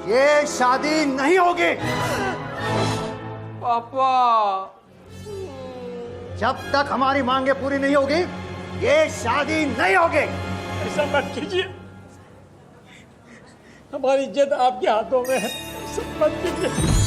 ये शादी नहीं होगी। पापा, जब तक हमारी मांगे पूरी नहीं होगी ये शादी नहीं होगी। ऐसा मत कीजिए, हमारी इज्जत आपके हाथों में है, ऐसा मत कीजिए।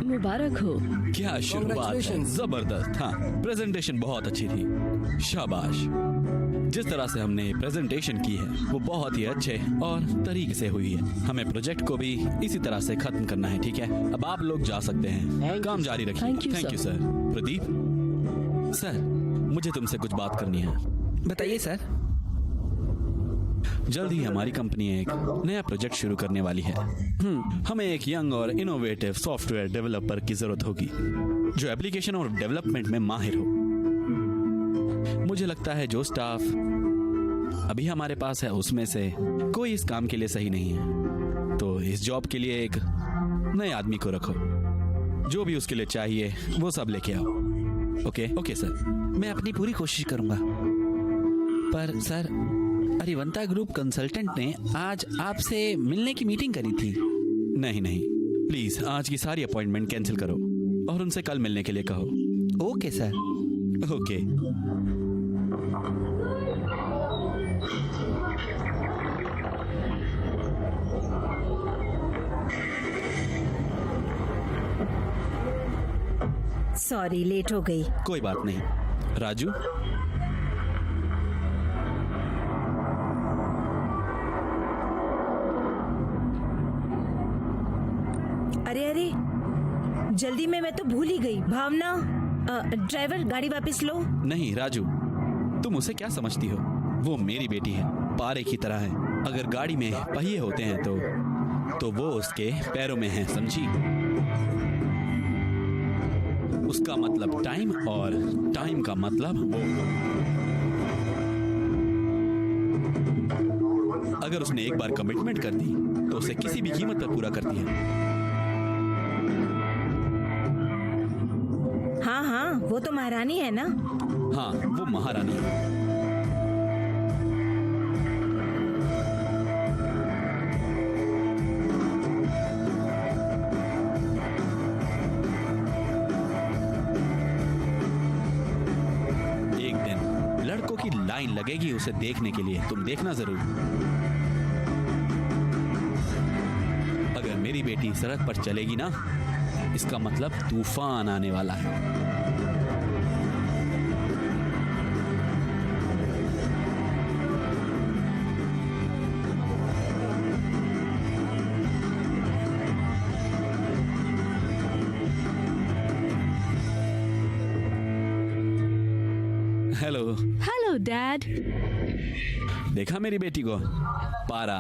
मुबारक हो। क्या शुरुआत है, जबरदस्त। हाँ, प्रेजेंटेशन बहुत अच्छी थी, शाबाश। जिस तरह से हमने प्रेजेंटेशन की है वो बहुत ही अच्छे और तरीके से हुई है। हमें प्रोजेक्ट को भी इसी तरह से खत्म करना है, ठीक है? अब आप लोग जा सकते हैं, काम जारी रखिए। Thank you sir. Pradeep sir, मुझे तुमसे कुछ बात करनी है। बताइए सर। जल्द ही हमारी कंपनी एक नया प्रोजेक्ट शुरू करने वाली है। हमें एक यंग और इनोवेटिव सॉफ्टवेयर डेवलपर की जरूरत होगी जो एप्लीकेशन और डेवलपमेंट में माहिर हो। मुझे लगता है जो स्टाफ अभी हमारे पास है उसमें से कोई इस काम के लिए सही नहीं है, तो इस जॉब के लिए एक नए आदमी को रखो। जो भी उसके लिए चाहिए वो सब लेके आओ। Okay sir. मैं अपनी पूरी कोशिश करूंगा। पर सर, अरिवंता ग्रुप कंसल्टेंट ने आज आपसे मिलने की मीटिंग करी थी। नहीं, प्लीज आज की सारी अपॉइंटमेंट कैंसिल करो और उनसे कल मिलने के लिए कहो। Okay sir. Okay. Sorry, late हो गई। कोई बात नहीं। राजू, अरे जल्दी में मैं तो भूल ही गई। भावना, ड्राइवर गाड़ी वापस लो। नहीं राजू, तुम उसे क्या समझती हो? वो मेरी बेटी है, पारे की तरह है। अगर गाड़ी में पहिए होते हैं तो वो उसके पैरों में है, समझी? उसका मतलब टाइम और टाइम का मतलब वो। अगर उसने एक बार कमिटमेंट कर दी तो उसे किसी भी कीमत पर पूरा करती है। हाँ, वो तो महारानी है ना? हाँ, वो महारानी है। लाइन लगेगी उसे देखने के लिए, तुम देखना जरूर। अगर मेरी बेटी सड़क पर चलेगी ना, इसका मतलब तूफान आने वाला है। Hello hello dad. देखा मेरी बेटी को? पारा,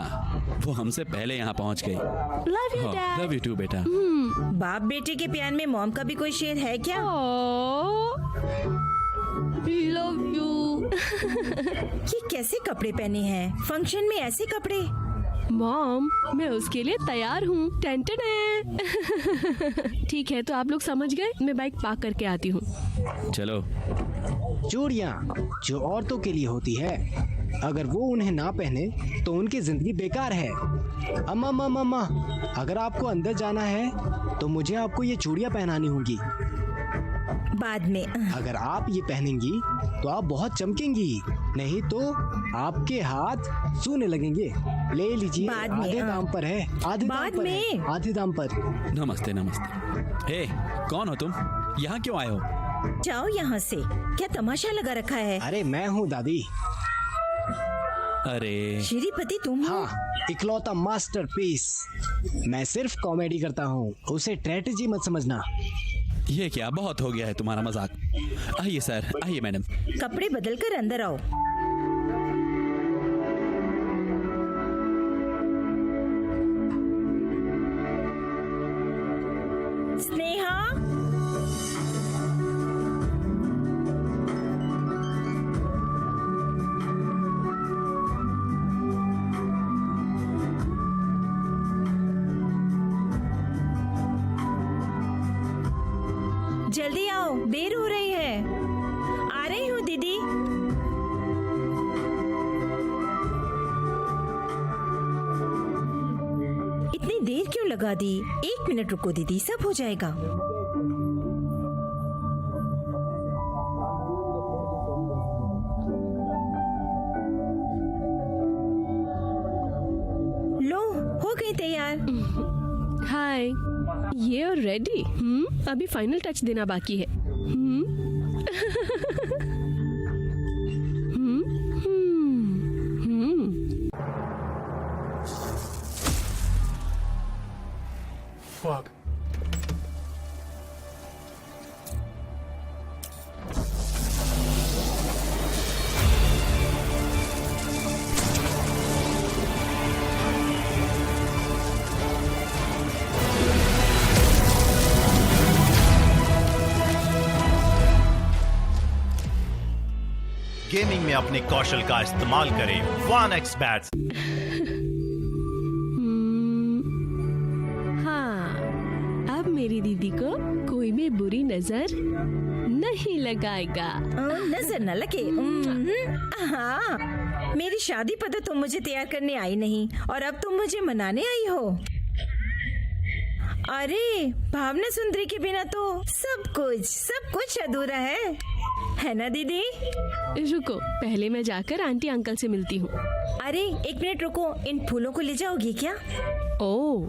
वो हमसे पहले यहाँ पहुँच गई। Love you dad. Love you too बेटा। बाप बेटे के प्यार में मॉम का भी कोई शेर है क्या? Love you. ये कैसे कपड़े पहने हैं? फंक्शन में ऐसे कपड़े? मॉम, मैं उसके लिए तैयार हूँ। टेंटेड है। ठीक है, तो आप लोग समझ गए। मैं बाइक पार्क करके आती हूँ। चलो। चूड़ियाँ जो औरतों के लिए होती है, अगर वो उन्हें ना पहने तो उनकी जिंदगी बेकार है। अम्मा मम्मा अम्मा, अगर आपको अंदर जाना है तो मुझे आपको ये चूड़ियाँ पहनानी होंगी। बाद में। अगर आप ये पहनेंगी तो आप बहुत चमकेंगी, नहीं तो आपके हाथ सूने लगेंगे। ले लीजिए, बाद में, आधे दाम पर है। आधे दाम बाद पर में। है, आधे दाम पर। नमस्ते नमस्ते। हे, कौन हो तुम? यहाँ क्यों आए हो? जाओ यहाँ से। क्या तमाशा लगा रखा है? अरे मैं हूँ दादी। अरे श्रीपति तुम हो? हाँ, इकलौता मास्टरपीस। मैं सिर्फ कॉमेडी करता हूँ, उसे स्ट्रेटजी मत समझना। ये क्या, बहुत हो गया है तुम्हारा मजाक। आइए सर, आइए मैडम। कपड़े बदल कर अंदर आओ। स्नेहा, जल्दी आओ, देर हो रही है। आ रही हूँ दीदी। इतनी देर क्यों लगा दी? 1 मिनट रुको दीदी, सब हो जाएगा। लो, हो गई तैयार। हाय, ये रेडी। अभी फाइनल टच देना बाकी है। Fuck. गेमिंग में अपने कौशल का इस्तेमाल करें 1x बैट्स। हाँ, अब मेरी दीदी को कोई भी बुरी नजर नहीं लगाएगा। नजर न लगे। हाँ, मेरी शादी पर तो तुम मुझे तैयार करने आई नहीं, और अब तुम मुझे मनाने आई हो। अरे, भावना सुंदरी के बिना तो सब कुछ अधूरा है ना दीदी? रुको, पहले मैं जाकर आंटी अंकल से मिलती हूँ। अरे 1 मिनट रुको, इन फूलों को ले जाओगी क्या? ओह,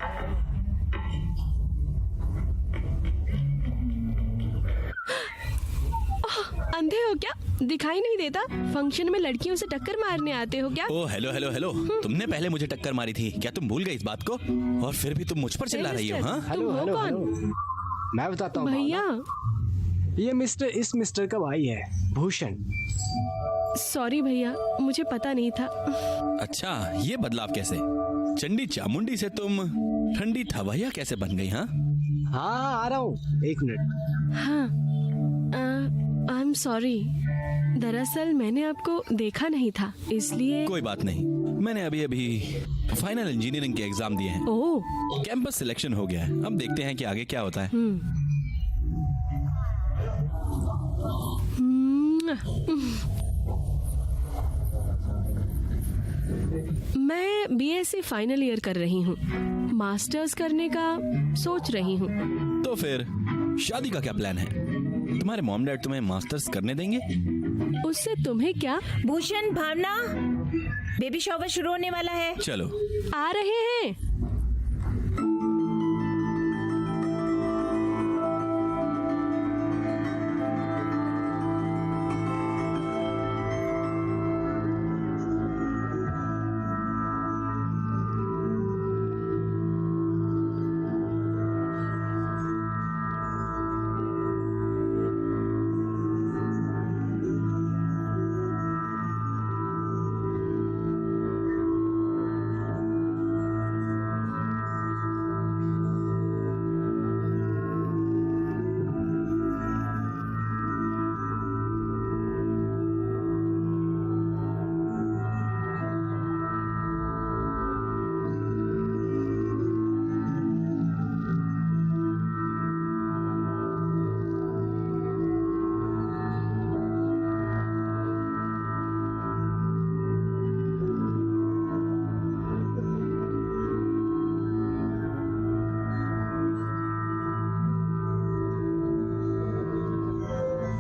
अंधे हो क्या? दिखाई नहीं देता? फंक्शन में लड़कियों से टक्कर मारने आते हो क्या? ओ हेलो हेलो हेलो, तुमने पहले मुझे टक्कर मारी थी, क्या तुम भूल गई इस बात को? और फिर भी तुम मुझ पर चिल्ला रही हो? हाँ, तुम हो कौन? मैं बताता हूँ भैया। ये मिस्टर का भाई है, भूषण। सॉरी भैया, मुझे पता नहीं था। अच्छा, ये बदलाव कैसे? चंडी चामुंडी से तुम ठंडी थवैया कैसे बन गई? हाँ हाँ, आ रहा हूँ, 1 मिनट। हाँ, आई एम सॉरी। दरअसल मैंने आपको देखा नहीं था, इसलिए। कोई बात नहीं, मैंने अभी फाइनल इंजीनियरिंग के एग्जाम दिए हैं। ओह, कैंपस सिलेक्शन हो गया है, अब देखते हैं कि आगे क्या होता है। मैं बीएससी फाइनल ईयर कर रही हूँ। मास्टर्स करने का सोच रही हूँ। तो फिर शादी का क्या प्लान है? तुम्हारे मॉम डैड तुम्हें मास्टर्स करने देंगे? उससे तुम्हें क्या? भूषण, भावना, बेबी शॉवर शुरू होने वाला है। चलो। आ रहे हैं।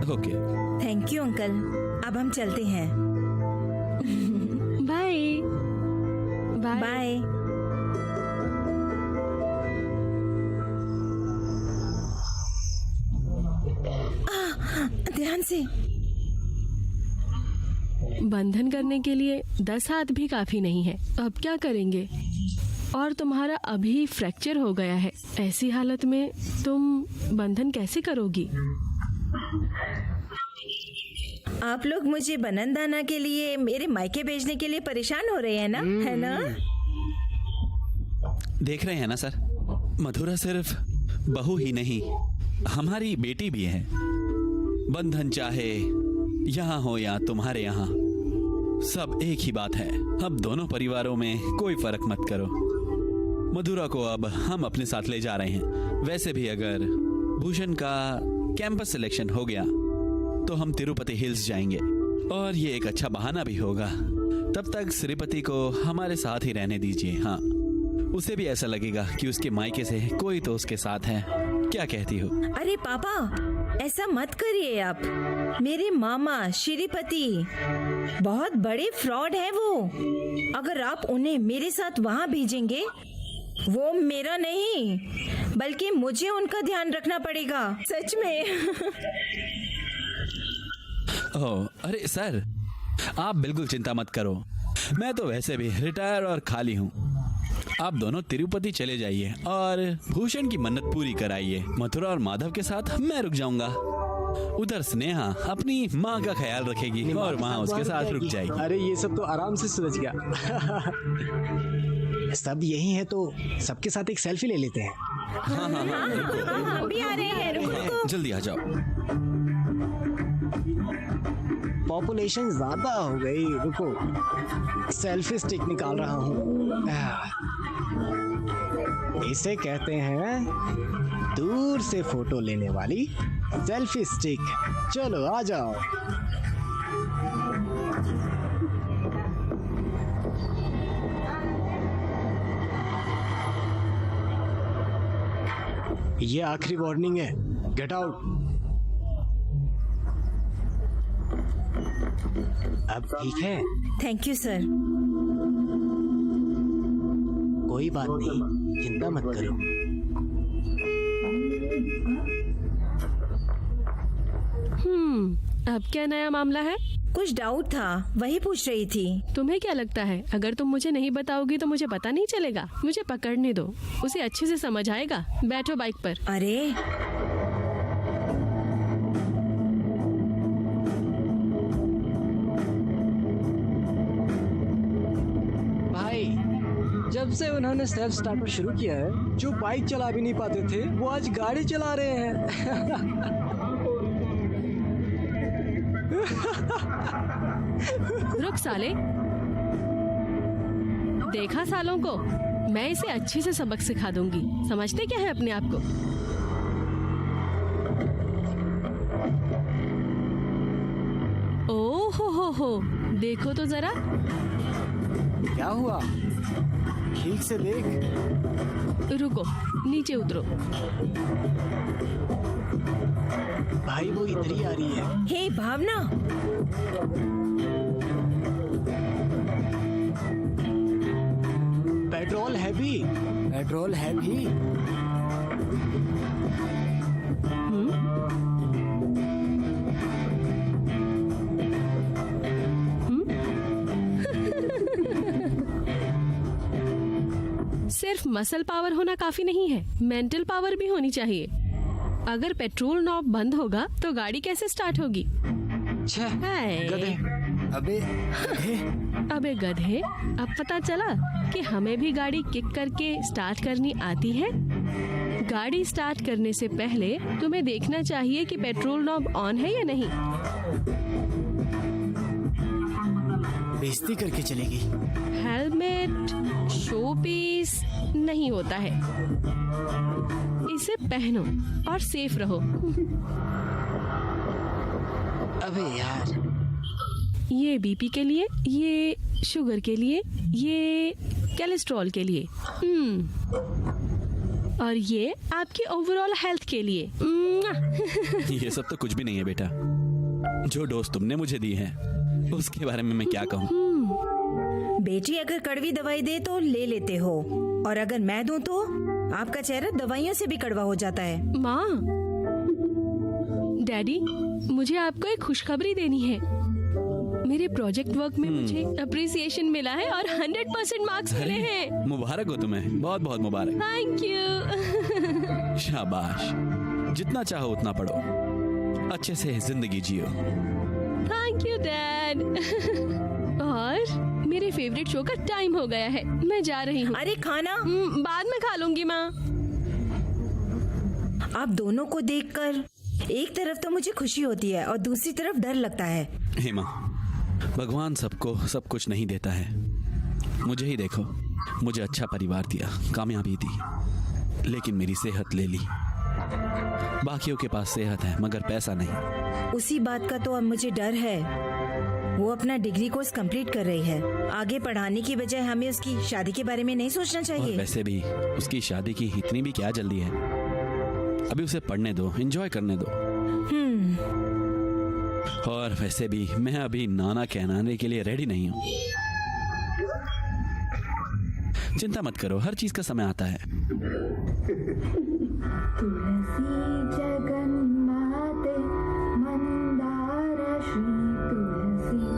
ओके। Thank you uncle. अब हम चलते हैं। Bye bye. बाय। ध्यान से। बंधन करने के लिए 10 हाथ भी काफी नहीं है। अब क्या करेंगे? और तुम्हारा अभी फ्रैक्चर हो गया है। ऐसी हालत में तुम बंधन कैसे करोगी? आप लोग मुझे बननदाना के लिए मेरे मायके भेजने के लिए परेशान हो रहे हैं ना, है ना? देख रहे हैं ना सर, मधुरा सिर्फ बहू ही नहीं, हमारी बेटी भी है। बंधन चाहे यहाँ हो या तुम्हारे यहाँ, सब एक ही बात है। अब दोनों परिवारों में कोई फर्क मत करो। मधुरा को अब हम अपने साथ ले जा रहे हैं। वैसे भी अगर भूषण का कैंपस सिलेक्शन हो गया तो हम तिरुपति हिल्स जाएंगे और ये एक अच्छा बहाना भी होगा। तब तक श्रीपति को हमारे साथ ही रहने दीजिए। हाँ, उसे भी ऐसा लगेगा कि उसके मायके से कोई तो उसके साथ है। क्या कहती हो? अरे पापा, ऐसा मत करिए आप। मेरे मामा श्रीपति बहुत बड़े फ्रॉड है वो। अगर आप उन्हें मेरे साथ वहाँ भेजेंगे, वो मेरा नहीं बल्कि मुझे उनका ध्यान रखना पड़ेगा, सच में। ओह, अरे सर, आप बिल्कुल चिंता मत करो। मैं तो वैसे भी रिटायर और खाली हूँ। आप दोनों तिरुपति चले जाइए और भूषण की मन्नत पूरी कराइए। मथुरा और माधव के साथ मैं रुक जाऊंगा। उधर स्नेहा अपनी माँ का ख्याल रखेगी और वहाँ उसके साथ रुक जाएगी। अरे ये सब तो आराम से सुलझ गया। सब यही है तो सबके साथ एक सेल्फी ले लेते हैं। हाँ हाँ हाँ, हम भी आ रहे हैं, रुको। जल्दी आ जाओ। पॉपुलेशन ज्यादा हो गई, रुको सेल्फी स्टिक निकाल रहा हूँ। इसे कहते हैं दूर से फोटो लेने वाली सेल्फी स्टिक। चलो आ जाओ। ये आखिरी वार्निंग है, गेट आउट। अब ठीक है? Thank you sir. कोई बात नहीं, चिंता मत करो। अब क्या नया मामला है? कुछ डाउट था, वही पूछ रही थी। तुम्हें क्या लगता है अगर तुम मुझे नहीं बताओगी तो मुझे पता नहीं चलेगा? मुझे पकड़ने दो, उसे अच्छे से समझ आएगा। बैठो बाइक पर। अरे भाई, जब से उन्होंने सेल्फ स्टार्टर शुरू किया है, जो बाइक चला भी नहीं पाते थे वो आज गाड़ी चला रहे हैं। रुक साले, देखा सालों को, मैं इसे अच्छे से सबक सिखा दूंगी। समझते क्या है अपने आप को? ओ हो, देखो तो जरा। क्या हुआ? ठीक से देख। रुको, नीचे उतरो। भाई वो इधर ही आ रही है। हे भावना, पेट्रोल है भी। पेट्रोल है भी। सिर्फ मसल पावर होना काफी नहीं है, मेंटल पावर भी होनी चाहिए। अगर पेट्रोल नॉब बंद होगा तो गाड़ी कैसे स्टार्ट होगी? हाय। गधे। अबे गधे, अब पता चला कि हमें भी गाड़ी किक करके स्टार्ट करनी आती है। गाड़ी स्टार्ट करने से पहले तुम्हें देखना चाहिए कि पेट्रोल नॉब ऑन है या नहीं। बेइज्जती करके चलेगी। हेलमेट शो पीस नहीं होता है, इसे पहनो और सेफ रहो। अबे यार, ये बीपी के लिए, ये शुगर के लिए, ये कोलेस्ट्रॉल के लिए, और ये आपकी ओवरऑल हेल्थ के लिए। ये सब तो कुछ भी नहीं है बेटा। जो डोज तुमने मुझे दी है उसके बारे में मैं क्या कहूँ। बेटी अगर कड़वी दवाई दे तो ले लेते हो, और अगर मैं दूं तो आपका चेहरा दवाइयों से भी कड़वा हो जाता है। माँ, डैडी, मुझे आपको एक खुशखबरी देनी है। मेरे प्रोजेक्ट वर्क में मुझे अप्रिसिएशन मिला है और 100% मार्क्स मिले हैं। मुबारक हो तुम्हें, बहुत बहुत मुबारक। Thank you. शाबाश, जितना चाहो उतना पढ़ो, अच्छे से जिंदगी जियो। Thank you dad. और मेरे फेवरेट शो का टाइम हो गया है, मैं जा रही हूँ। अरे खाना बाद में खा लूंगी माँ। आप दोनों को देखकर एक तरफ तो मुझे खुशी होती है और दूसरी तरफ डर लगता है। हेमा, भगवान सबको सब कुछ नहीं देता है। मुझे ही देखो, मुझे अच्छा परिवार दिया, कामयाबी दी, लेकिन मेरी सेहत ले ली। बाकियों के पास सेहत है मगर पैसा नहीं। उसी बात का तो अब मुझे डर है। वो अपना डिग्री कोर्स कंप्लीट कर रही है, आगे पढ़ाने की बजाय हमें उसकी शादी के बारे में नहीं सोचना और चाहिए। वैसे भी उसकी शादी की इतनी भी क्या जल्दी है। अभी उसे पढ़ने दो, एंजॉय करने दो। और वैसे भी मैं अभी नाना कहलाने के लिए रेडी नहीं हूँ। चिंता मत करो, हर चीज का समय आता है। तुलसी जगन्नाथ मंदार श्री तुलसी।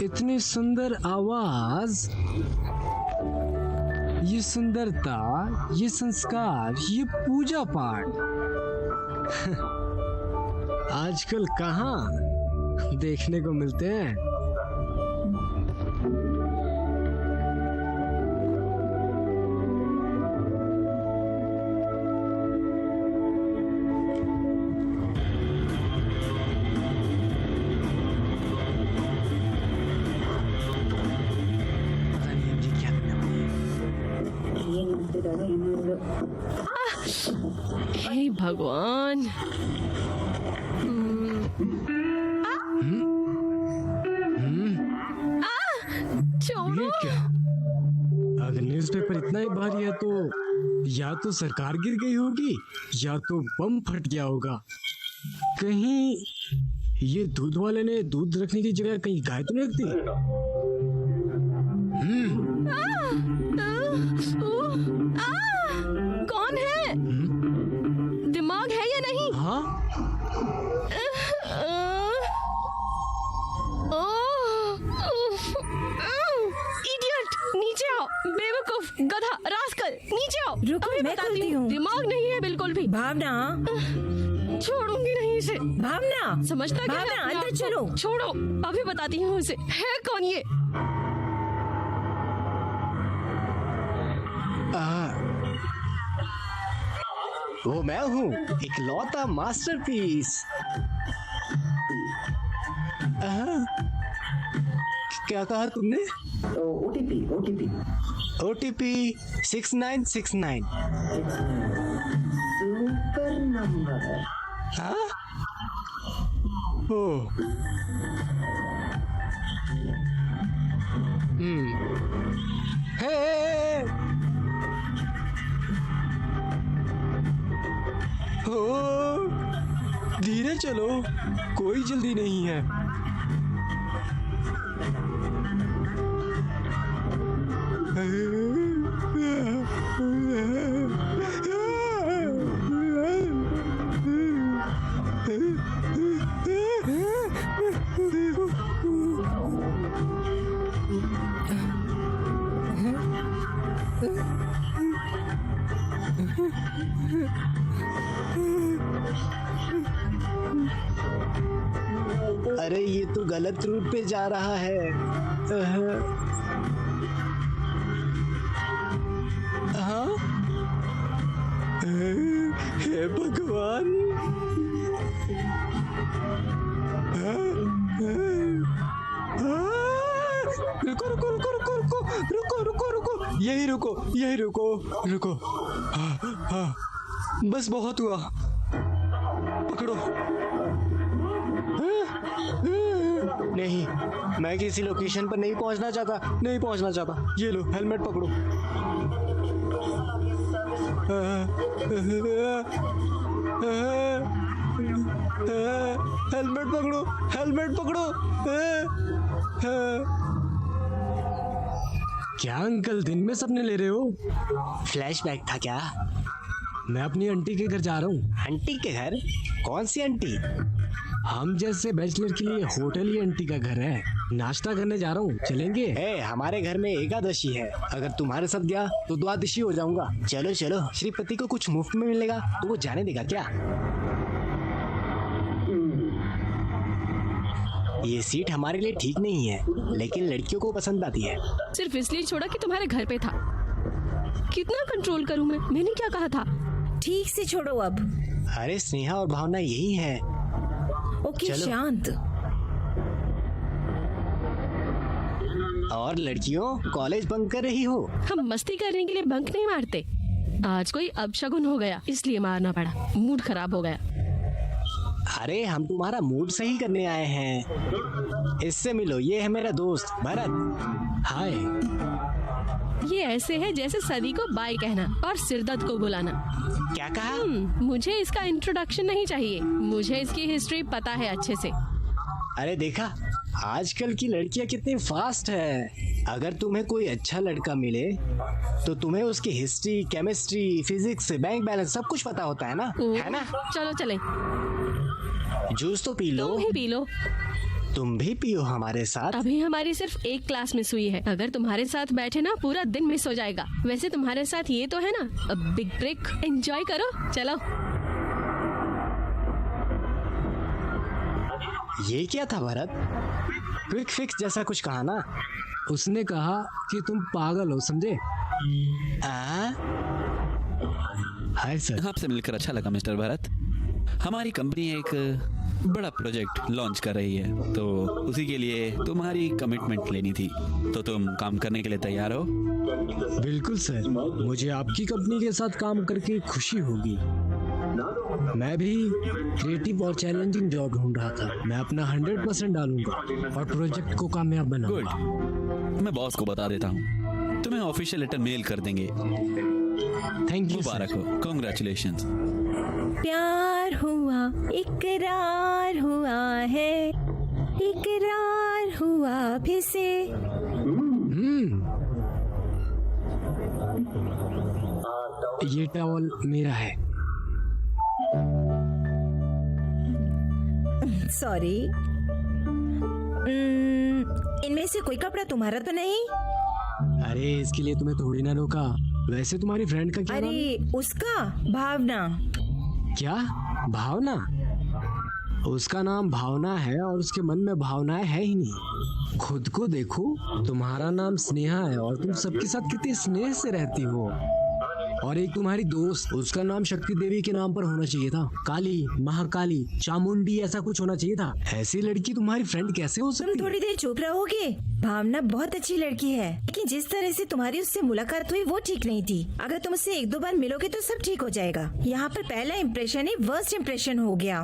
इतनी सुंदर आवाज, ये सुंदरता, ये संस्कार, ये पूजा पाठ आजकल कहाँ देखने को मिलते हैं। हे भगवान। छोड़ो। क्या? अगर न्यूज़पेपर इतना ही भारी है तो या तो सरकार गिर गई होगी या तो बम फट गया होगा। कहीं ये दूध वाले ने दूध रखने की जगह कहीं गाय तो नहीं रख दी? कौन है? दिमाग है या नहीं? हाँ? इडियट, नीचे आओ। बेवकूफ, गधा, रास्कल, नीचे आओ। रुको, अभी मैं बताती खोलती हूँ। हूँ। दिमाग नहीं है बिल्कुल भी। भावना, छोड़ूंगी नहीं इसे। भावना, समझता क्या है भावना, अपने अंदर आप को? चलो। छोड़ो, अभी बताती हूँ उसे। है कौन ये? वो मैं हूँ, इकलौता मास्टरपीस। क्या कहा तुमने? ओटीपी 6969। Super number. हाँ? ओ। हे। ओ, धीरे चलो, कोई जल्दी नहीं है। अरे ये तो गलत रूट पे जा रहा है। हाँ? हे भगवान। रुको रुको रुको रुको रुको रुको रुको रुको, यही रुको यही रुको रुको। हाँ, बस बहुत हुआ, पकड़ो। नहीं, मैं किसी लोकेशन पर नहीं पहुंचना चाहता। ये लो, हेलमेट पकड़ो। हेलमेट पकड़ो। क्या अंकल, दिन में सपने ले रहे हो? फ्लैशबैक था क्या? मैं अपनी आंटी के घर जा रहा हूँ। आंटी के घर? कौन सी आंटी? हम जैसे बैचलर के लिए होटल ही आंटी का घर है। नाश्ता करने जा रहा हूँ, चलेंगे? हमारे घर में एकादशी है, अगर तुम्हारे साथ गया तो द्वादशी हो जाऊंगा। चलो चलो, श्रीपति को कुछ मुफ्त में मिलेगा तो वो जाने देगा क्या? ये सीट हमारे लिए ठीक नहीं है, लेकिन लड़कियों को पसंद आती है। सिर्फ इसलिए छोड़ा कि तुम्हारे घर पे था। कितना कंट्रोल करूं मैं? मैंने क्या कहा था? ठीक से छोड़ो अब। अरे स्नेहा और भावना यही है। ओके, शांत। और लड़कियों, कॉलेज बंक कर रही हो? हम मस्ती करने के लिए बंक नहीं मारते। आज कोई अपशगुन हो गया, इसलिए मारना पड़ा। मूड खराब हो गया। अरे हम तुम्हारा मूड सही करने आए हैं। इससे मिलो, ये है मेरा दोस्त भरत। हाय। ये ऐसे है जैसे सदी को बाय कहना और सिरदर्द को बुलाना। क्या कहा? मुझे इसका इंट्रोडक्शन नहीं चाहिए, मुझे इसकी हिस्ट्री पता है अच्छे से। अरे देखा, आजकल की लड़कियां कितनी फास्ट है। अगर तुम्हें कोई अच्छा लड़का मिले तो तुम्हें उसकी history, chemistry, physics, bank balance सब कुछ पता होता है ना? है ना? चलो चलें। जूस तो पी लो। तुम ही पी लो। तुम भी पियो हमारे साथ। अभी हमारी सिर्फ एक क्लास मिस हुई है। अगर तुम्हारे साथ बैठे ना, पूरा दिन मिस हो जाएगा। वैसे तुम्हारे साथ ये तो है ना, अब बिग ब्रेक एंजॉय करो। चलो। ये क्या था भरत? क्विक फिक्स जैसा कुछ कहा ना? उसने कहा कि तुम पागल हो, समझे? Hi sir. आपसे मिलकर अच्छा लगा मिस्टर भरत। हमारी कंपनी एक बड़ा प्रोजेक्ट लॉन्च कर रही है, तो उसी के लिए तुम्हारी कमिटमेंट लेनी थी। तो तुम काम करने के लिए तैयार हो? बिल्कुल सर, मुझे आपकी कंपनी के साथ काम करके खुशी होगी। मैं भी क्रिएटिव और चैलेंजिंग जॉब ढूंढ रहा था। मैं अपना 100% डालूंगा और प्रोजेक्ट को कामयाब बनाऊंगा। गुड, मैं बॉस को बता देता हूँ, तुम्हें ऑफिशियल लेटर मेल कर देंगे। Thank you. मुबारक हो, कॉन्ग्रेचुलेशंस। प्यार हुआ, इकरार हुआ है, इकरार हुआ फिर से। ये टॉवल मेरा है। सॉरी। इनमें से कोई कपड़ा तुम्हारा तो नहीं? अरे इसके लिए तुम्हें थोड़ी ना रोका। वैसे तुम्हारी फ्रेंड का क्या नाम है? अरे उसका भावना। क्या भावना? उसका नाम भावना है और उसके मन में भावनाएं है ही नहीं। खुद को देखो, तुम्हारा नाम स्नेहा है और तुम सबके साथ कितने स्नेह से रहती हो। और एक तुम्हारी दोस्त, उसका नाम शक्ति देवी के नाम पर होना चाहिए था। काली, महाकाली, चामुंडी ऐसा कुछ होना चाहिए था। ऐसी लड़की तुम्हारी फ्रेंड कैसे हो सकती? तुम थोड़ी देर चुप रहोगे? भावना बहुत अच्छी लड़की है, लेकिन जिस तरह से तुम्हारी उससे मुलाकात हुई वो ठीक नहीं थी। अगर तुम उससे 1-2 बार मिलोगे तो सब ठीक हो जाएगा। यहाँ पर पहला इम्प्रेशन ही वर्स्ट इम्प्रेशन हो गया।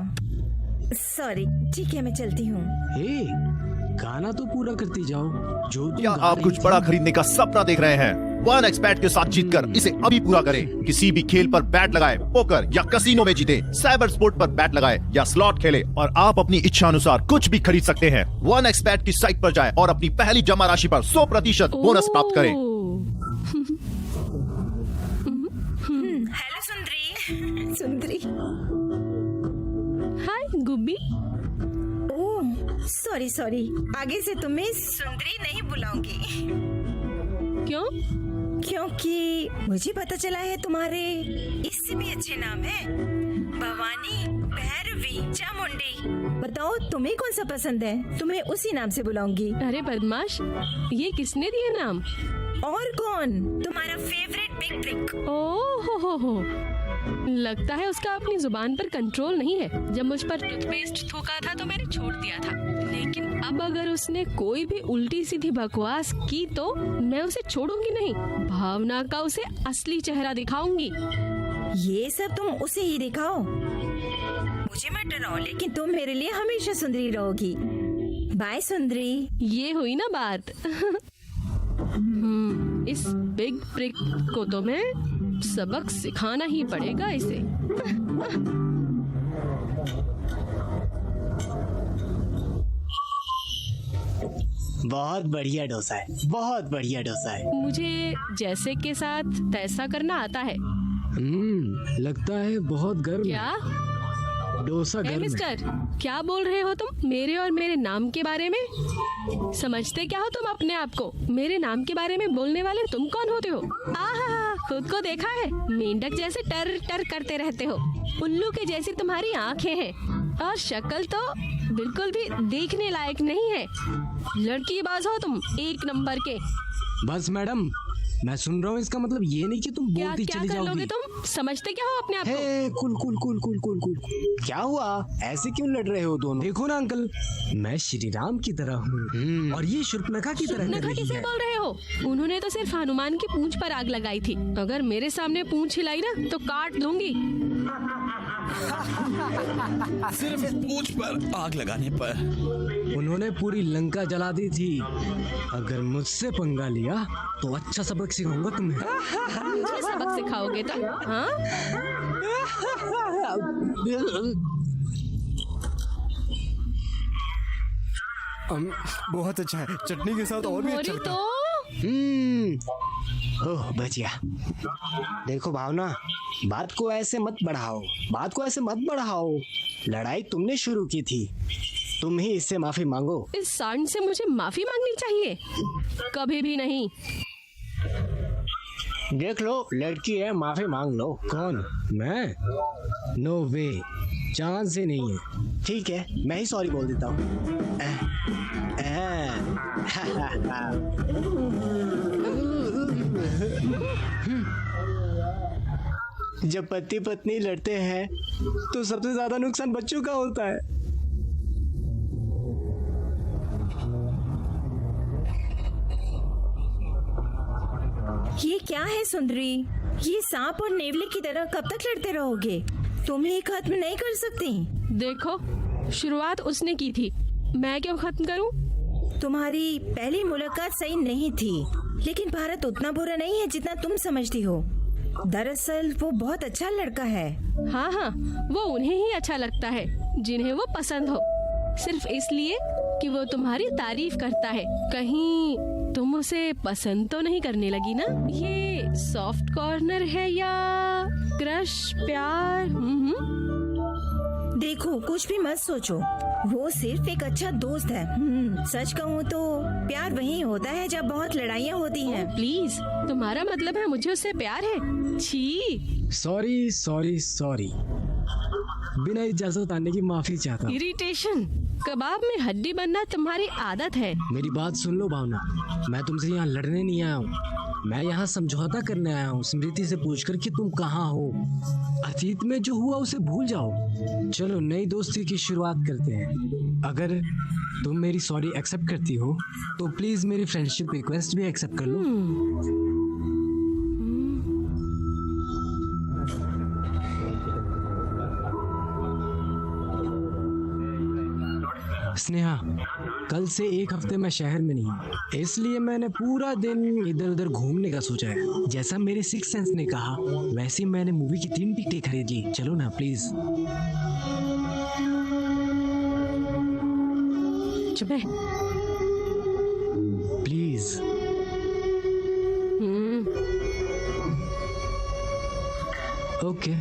सॉरी, ठीक है मैं चलती हूँ। गाना तो पूरा करती जाओ। जो क्या आप कुछ बड़ा खरीदने का सपना देख रहे हैं? 1xBet के साथ जीतकर इसे अभी पूरा करें। किसी भी खेल पर बैट लगाए, पोकर या कसिनो में जीते, साइबर स्पोर्ट पर बैट लगाए या स्लॉट खेले और आप अपनी इच्छा अनुसार कुछ भी खरीद सकते हैं। 1xBet की साइट पर जाएं और अपनी पहली जमा राशि पर 100% बोनस प्राप्त करें। हेलो सुंदरी। सुंदरी। हाय गुब्बी। सॉरी, आगे से तुम्हें सुंदरी नहीं बुलाऊंगी। क्यों? क्योंकि मुझे पता चला है तुम्हारे इससे भी अच्छे नाम है। भवानी, भैरवी, चामुंडी। बताओ तुम्हें कौन सा पसंद है? तुम्हें उसी नाम से बुलाऊंगी। अरे बदमाश, ये किसने दिए नाम? और कौन? तुम्हारा फेवरेट बिग ब्रिक। ओह हो। लगता है उसका अपनी जुबान पर कंट्रोल नहीं है। जब मुझ पर टूथपेस्ट थूका था तो मैंने छोड़ दिया था, लेकिन अब अगर उसने कोई भी उल्टी सीधी बकवास की तो मैं उसे छोड़ूंगी नहीं। भावना का उसे असली चेहरा दिखाऊंगी। ये सब तुम उसे ही दिखाओ, मुझे मत डराओ, लेकिन तुम मेरे लिए हमेशा सुंदरी रहोगी। बाय सुंदरी। ये हुई ना बात। इस बिग ब्रिक को तो मैं सबक सिखाना ही पड़ेगा इसे। बहुत बढ़िया डोसा है, बहुत बढ़िया डोसा है। मुझे जैसे के साथ तैसा करना आता है। लगता है बहुत गर्म। क्या डोसा गर्म है। मिस्टर, क्या बोल रहे हो तुम मेरे और मेरे नाम के बारे में? समझते क्या हो तुम अपने आप को? मेरे नाम के बारे में बोलने वाले तुम कौन होते हो? आहा, खुद को देखा है? मेंढक जैसे टर टर करते रहते हो। उल्लू के जैसी तुम्हारी आंखें हैं और शक्ल तो बिल्कुल भी देखने लायक नहीं है। लड़कीबाज हो तुम, 1 नंबर के। बस मैडम, मैं सुन रहा हूँ। इसका मतलब ये नहीं कि तुम बोलती चली जाओगी। लोगे तुम? समझते क्या हो अपने आप को? कुल। क्या हुआ? ऐसे क्यों लड़ रहे हो दोनों? देखो ना अंकल, मैं श्री राम की तरह हूँ और ये शूर्पणखा की तरह कर रही किसे है। बोल रहे हो? उन्होंने तो सिर्फ हनुमान की पूंछ पर आग लगाई थी। अगर मेरे सामने पूंछ हिलाई ना तो काट दूंगी। सिर्फ पूंछ पर आग लगाने पर उन्होंने पूरी लंका जला दी थी। अगर मुझसे पंगा लिया तो अच्छा सबक सिखाऊंगा तुम्हें। मुझे सबक सिखाओगे तो? हाँ? बहुत अच्छा है, चटनी के साथ और भी अच्छा लगता है। ओह बच गया। देखो भावना, बात को ऐसे मत बढ़ाओ। लड़ाई तुमने शुरू की थी, तुम ही इससे माफी मांगो। इस सांड से मुझे माफी मांगनी चाहिए? कभी भी नहीं। देख लो, लड़की है, माफी मांग लो। कौन? मैं? नो वे, चांस ही नहीं है। ठीक है, मैं ही सॉरी बोल देता हूँ। जब पति पत्नी लड़ते हैं तो सबसे ज्यादा नुकसान बच्चों का होता है। ये क्या है सुंदरी? ये सांप और नेवले की तरह कब तक लड़ते रहोगे? तुम ही खत्म नहीं कर सकती? देखो, शुरुआत उसने की थी, मैं क्यों खत्म करूं? तुम्हारी पहली मुलाकात सही नहीं थी, लेकिन भारत उतना बुरा नहीं है जितना तुम समझती हो। दरअसल वो बहुत अच्छा लड़का है। हाँ, वो उन्हें ही अच्छा लगता है जिन्हें वो पसंद हो, सिर्फ इसलिए कि वो तुम्हारी तारीफ करता है। कहीं तुम उसे पसंद तो नहीं करने लगी ना? ये सॉफ्ट कॉर्नर है या क्रश, प्यार? देखो, कुछ भी मत सोचो, वो सिर्फ एक अच्छा दोस्त है। सच कहूँ तो प्यार वही होता है जब बहुत लड़ाइयाँ होती हैं। प्लीज, तुम्हारा मतलब है मुझे उससे प्यार है? छी। सॉरी। बिना इजाजत आने की माफी चाहता हूँ। इरिटेशन, कबाब में हड्डी बनना तुम्हारी आदत है। मेरी बात सुन लो भावना, मैं तुमसे यहाँ लड़ने नहीं आया हूँ। मैं यहाँ समझौता करने आया हूँ स्मृति से पूछकर कि तुम कहाँ हो। अतीत में जो हुआ उसे भूल जाओ। चलो नई दोस्ती की शुरुआत करते हैं। अगर तुम मेरी सॉरी एक्सेप्ट करती हो तो प्लीज मेरी फ्रेंडशिप रिक्वेस्ट भी एक्सेप्ट कर लो। स्नेहा, कल से 1 हफ्ते मैं शहर में नहीं हूँ, इसलिए मैंने पूरा दिन इधर उधर घूमने का सोचा है। जैसा मेरे सिक्स सेंस ने कहा वैसे मैंने मूवी की 3 टिकटें खरीद ली। चलो ना प्लीज। चुप है। प्लीज। ओके।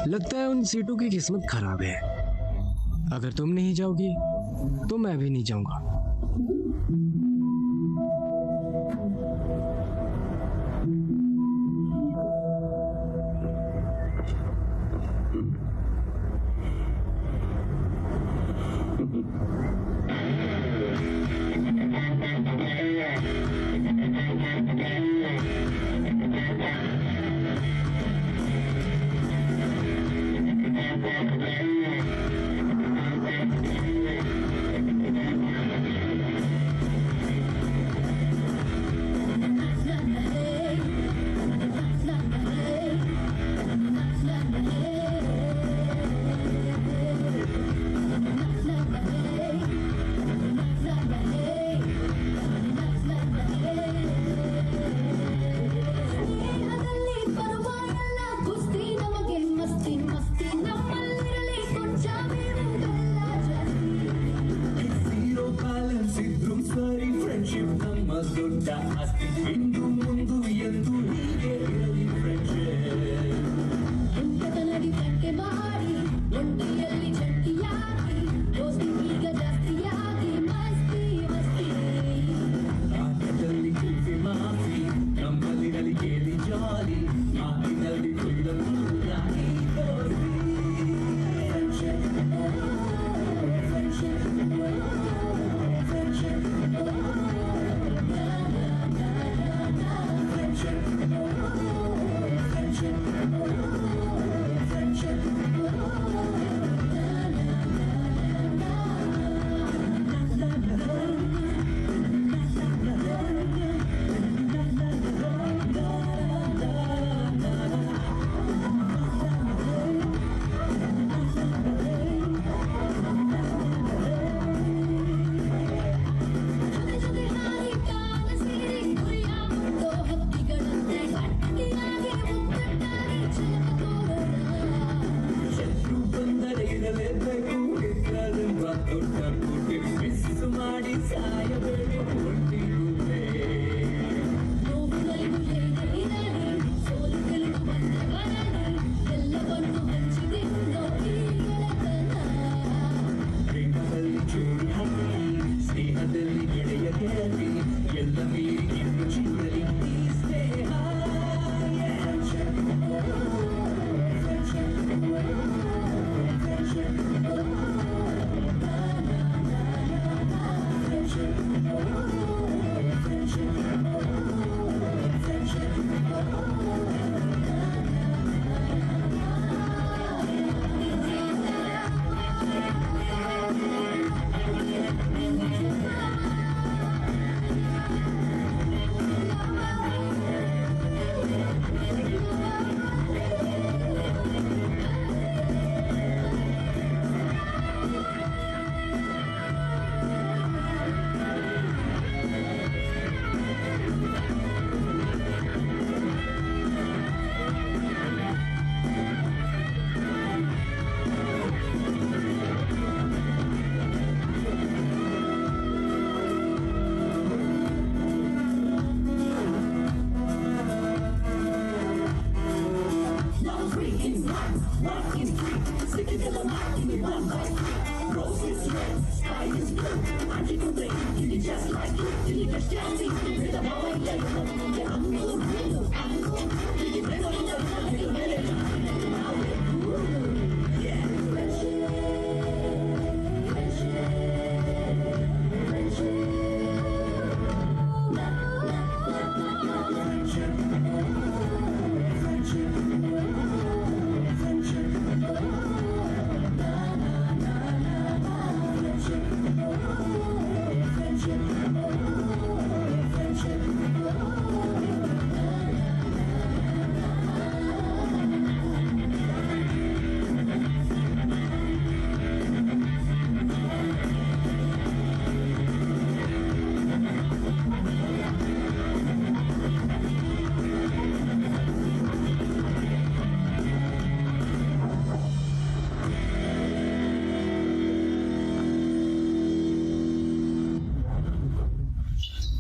लगता है उन सीटों की किस्मत खराब है। अगर तुम नहीं जाओगी तो मैं भी नहीं जाऊंगा।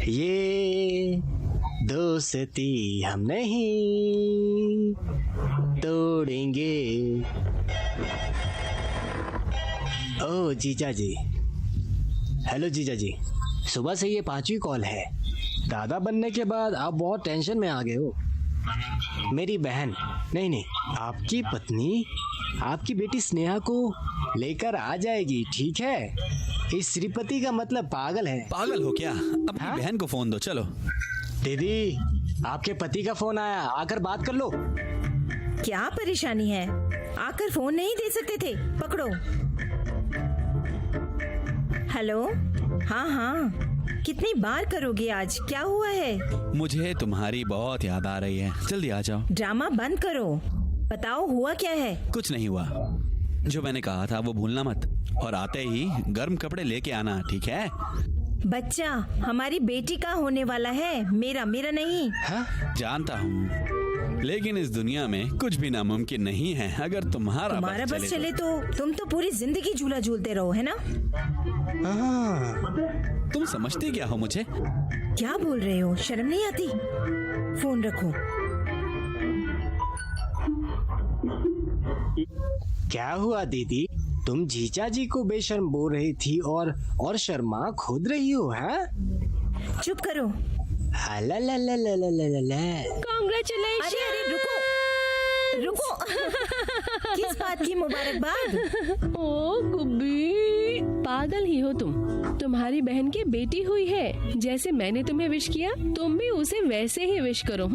ये दोस्ती हम नहीं तोड़ेंगे। ओ जीजा जी, हेलो जीजा जी, सुबह से ये 5वीं कॉल है। दादा बनने के बाद आप बहुत टेंशन में आ गए हो। मेरी बहन नहीं, आपकी पत्नी आपकी बेटी स्नेहा को लेकर आ जाएगी, ठीक है? इस श्रीपति का मतलब पागल है। पागल हो क्या? अपनी बहन को फोन दो, चलो। दीदी, आपके पति का फोन आया, आकर बात कर लो। क्या परेशानी है? आकर फोन नहीं दे सकते थे? पकड़ो। हेलो। हाँ, कितनी बार करोगे आज? क्या हुआ है? मुझे तुम्हारी बहुत याद आ रही है, जल्दी आ जाओ। ड्रामा बंद करो, बताओ हुआ क्या है? कुछ नहीं हुआ, जो मैंने कहा था वो भूलना मत, और आते ही गर्म कपड़े लेके आना, ठीक है? बच्चा हमारी बेटी का होने वाला है, मेरा नहीं। जानता हूँ, लेकिन इस दुनिया में कुछ भी नामुमकिन नहीं है। अगर तुम्हारा बस चले तो तुम तो पूरी जिंदगी झूला झूलते रहो, है ना? तुम समझते क्या हो मुझे? क्या बोल रहे हो? शर्म नहीं आती? फोन रखो। क्या हुआ दीदी? तुम जीजा जी को बेशर्म बोल रही थी और शर्मा खुद रही हो, हैं? चुप करो। कांग्रेचुलेशन। अरे रुको किस बात की मुबारकबाद? ओ गुब्बी, पागल ही हो तुम। तुम्हारी बहन की बेटी हुई है, जैसे मैंने तुम्हें विश किया तुम भी उसे वैसे ही विश करो।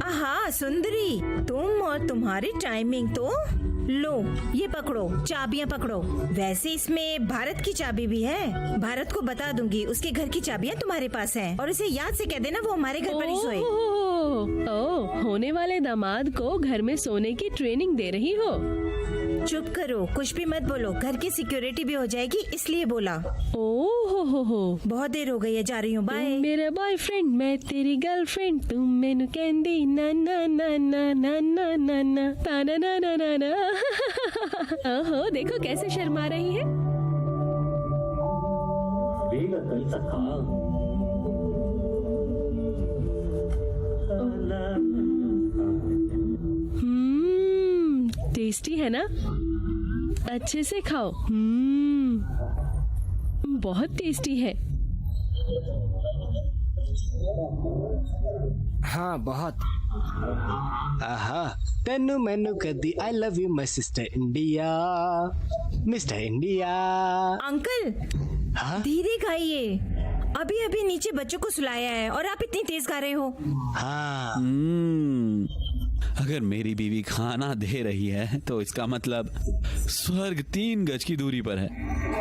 आहा सुंदरी, तुम और तुम्हारी टाइमिंग तो। लो ये पकड़ो, चाबियां पकड़ो। वैसे इसमें भारत की चाबी भी है, भारत को बता दूंगी उसके घर की चाबियां तुम्हारे पास हैं, और उसे याद से कह देना वो हमारे घर पर ही सोए। होने वाले दामाद को घर में सोने की ट्रेनिंग दे रही हो? चुप करो, कुछ भी मत बोलो, घर की सिक्योरिटी भी हो जाएगी इसलिए बोला। हो बहुत देर हो गई है, जा रही हूँ, बाय। मेरा बॉयफ्रेंड, मैं तेरी गर्लफ्रेंड, तुम मैनू कहंदी ना ना ना ना ना ना ना ना ना ना ना ना ना। ओहो, देखो कैसे शर्मा रही है। टेस्टी है ना? अच्छे से खाओ। बहुत टेस्टी है। हाँ बहुत। आहा, तेनू मैनू कदी I love you my sister India, mister India. Uncle हाँ? धीरे खाइए, अभी अभी नीचे बच्चों को सुलाया है और आप इतनी तेज खा रहे हो। हाँ। अगर मेरी बीवी खाना दे रही है तो इसका मतलब स्वर्ग 3 गज की दूरी पर है।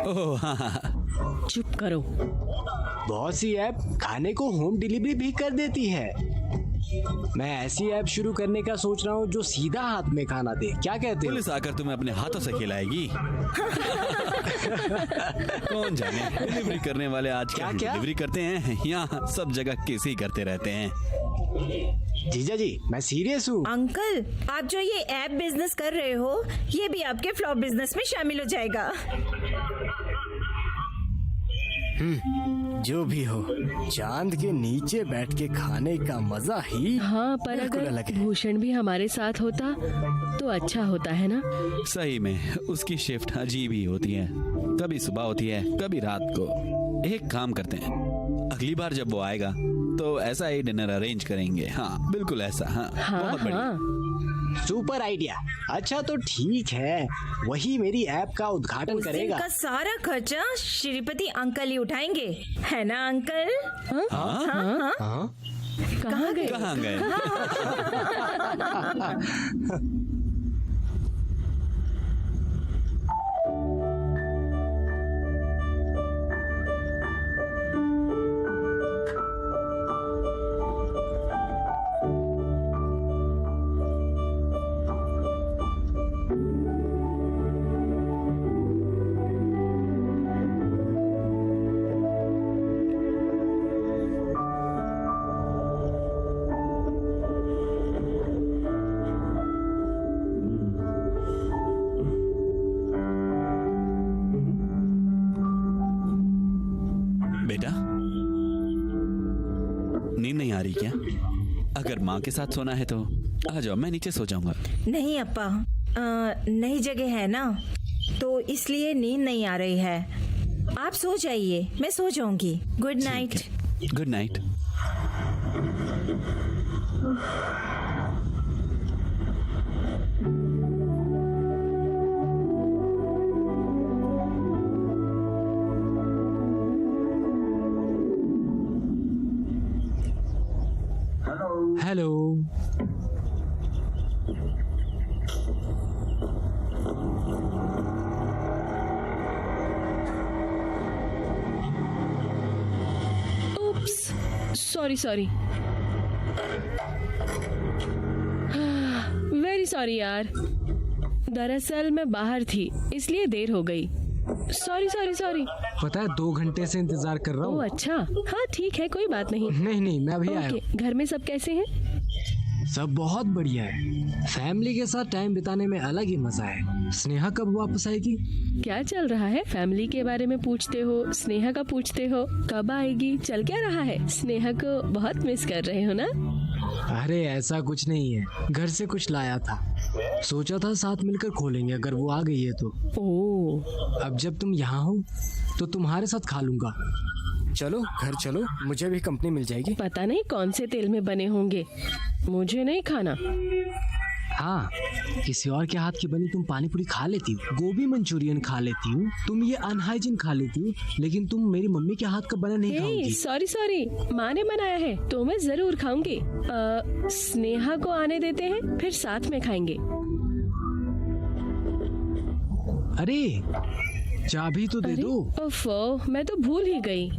ओह हाँ। चुप करो। बहुत सी ऐप खाने को होम डिलीवरी भी कर देती है। मैं ऐसी ऐप शुरू करने का सोच रहा हूँ जो सीधा हाथ में खाना दे, क्या कहते हो? पुलिस आकर तुम्हें अपने हाथों से खिलाएगी। कौन जाने, डिलीवरी करने वाले आज क्या डिलीवरी करते हैं, यहाँ सब जगह किस ही करते रहते हैं। जीजा जी मैं सीरियस हूँ। अंकल आप जो ये ऐप बिजनेस कर रहे हो, ये भी आपके फ्लॉप बिजनेस में शामिल हो जाएगा। जो भी हो, चांद के नीचे बैठ के खाने का मजा ही हाँ, पर अगर भूषण भी हमारे साथ होता तो अच्छा होता है ना? सही में उसकी शिफ्ट अजीब ही होती है, कभी सुबह होती है कभी रात को। एक काम करते हैं, अगली बार जब वो आएगा तो ऐसा ही डिनर अरेंज करेंगे। हाँ बिल्कुल ऐसा। हाँ, बहुत बढ़िया। Super idea. अच्छा तो ठीक है, वही मेरी ऐप का उद्घाटन करेगा। का सारा खर्चा श्रीपति अंकल ही उठाएंगे, है ना अंकल? हाँ? कहाँ गए? कहाँ गए? नींद नहीं आ रही क्या? अगर माँ के साथ सोना है तो आ जाओ, मैं नीचे सो जाऊंगा। नहीं अप्पा, नई जगह है ना, तो इसलिए नींद नहीं आ रही है। आप सो जाइए, मैं सो जाऊंगी। Good night. Good night. Hello. Sorry sorry, very sorry यार, दरअसल मैं बाहर थी इसलिए देर हो गई। Sorry sorry sorry. पता है 2 घंटे से इंतजार कर रहा ओह हूँ। अच्छा, हाँ ठीक है, कोई बात नहीं। नहीं मैं अभी आया हूँ। ओके, घर में सब कैसे हैं? सब बहुत बढ़िया है। फैमिली के साथ टाइम बिताने में अलग ही मजा है। स्नेहा कब वापस आएगी? क्या चल रहा है? फैमिली के बारे में पूछते हो, स्नेहा का पूछते हो, कब आएगी? चल क्या रहा है? स्नेहा को बहुत मिस कर रहे हो ना? अरे ऐसा कुछ नहीं है, घर से कुछ लाया था, सोचा था साथ मिलकर खोलेंगे अगर वो आ गई है तो। ओह, अब जब तुम यहाँ हो तो तुम्हारे साथ खा लूंगा। चलो घर चलो, मुझे भी कंपनी मिल जाएगी। पता नहीं कौन से तेल में बने होंगे, मुझे नहीं खाना। हाँ, किसी और के हाथ की बनी तुम पानी पूरी खा लेती हो, गोभी मंचूरियन खा लेती हूँ, तुम ये अनहाइजीन खा लेती हो, लेकिन तुम मेरी मम्मी के हाथ का बना नहीं खाओगी। सॉरी सॉरी, माँ ने बनाया है तो मैं जरूर खाऊंगी। स्नेहा को आने देते हैं, फिर साथ में खाएंगे। अरे चाबी तो दे दो। ओफो, मैं तो भूल ही गई।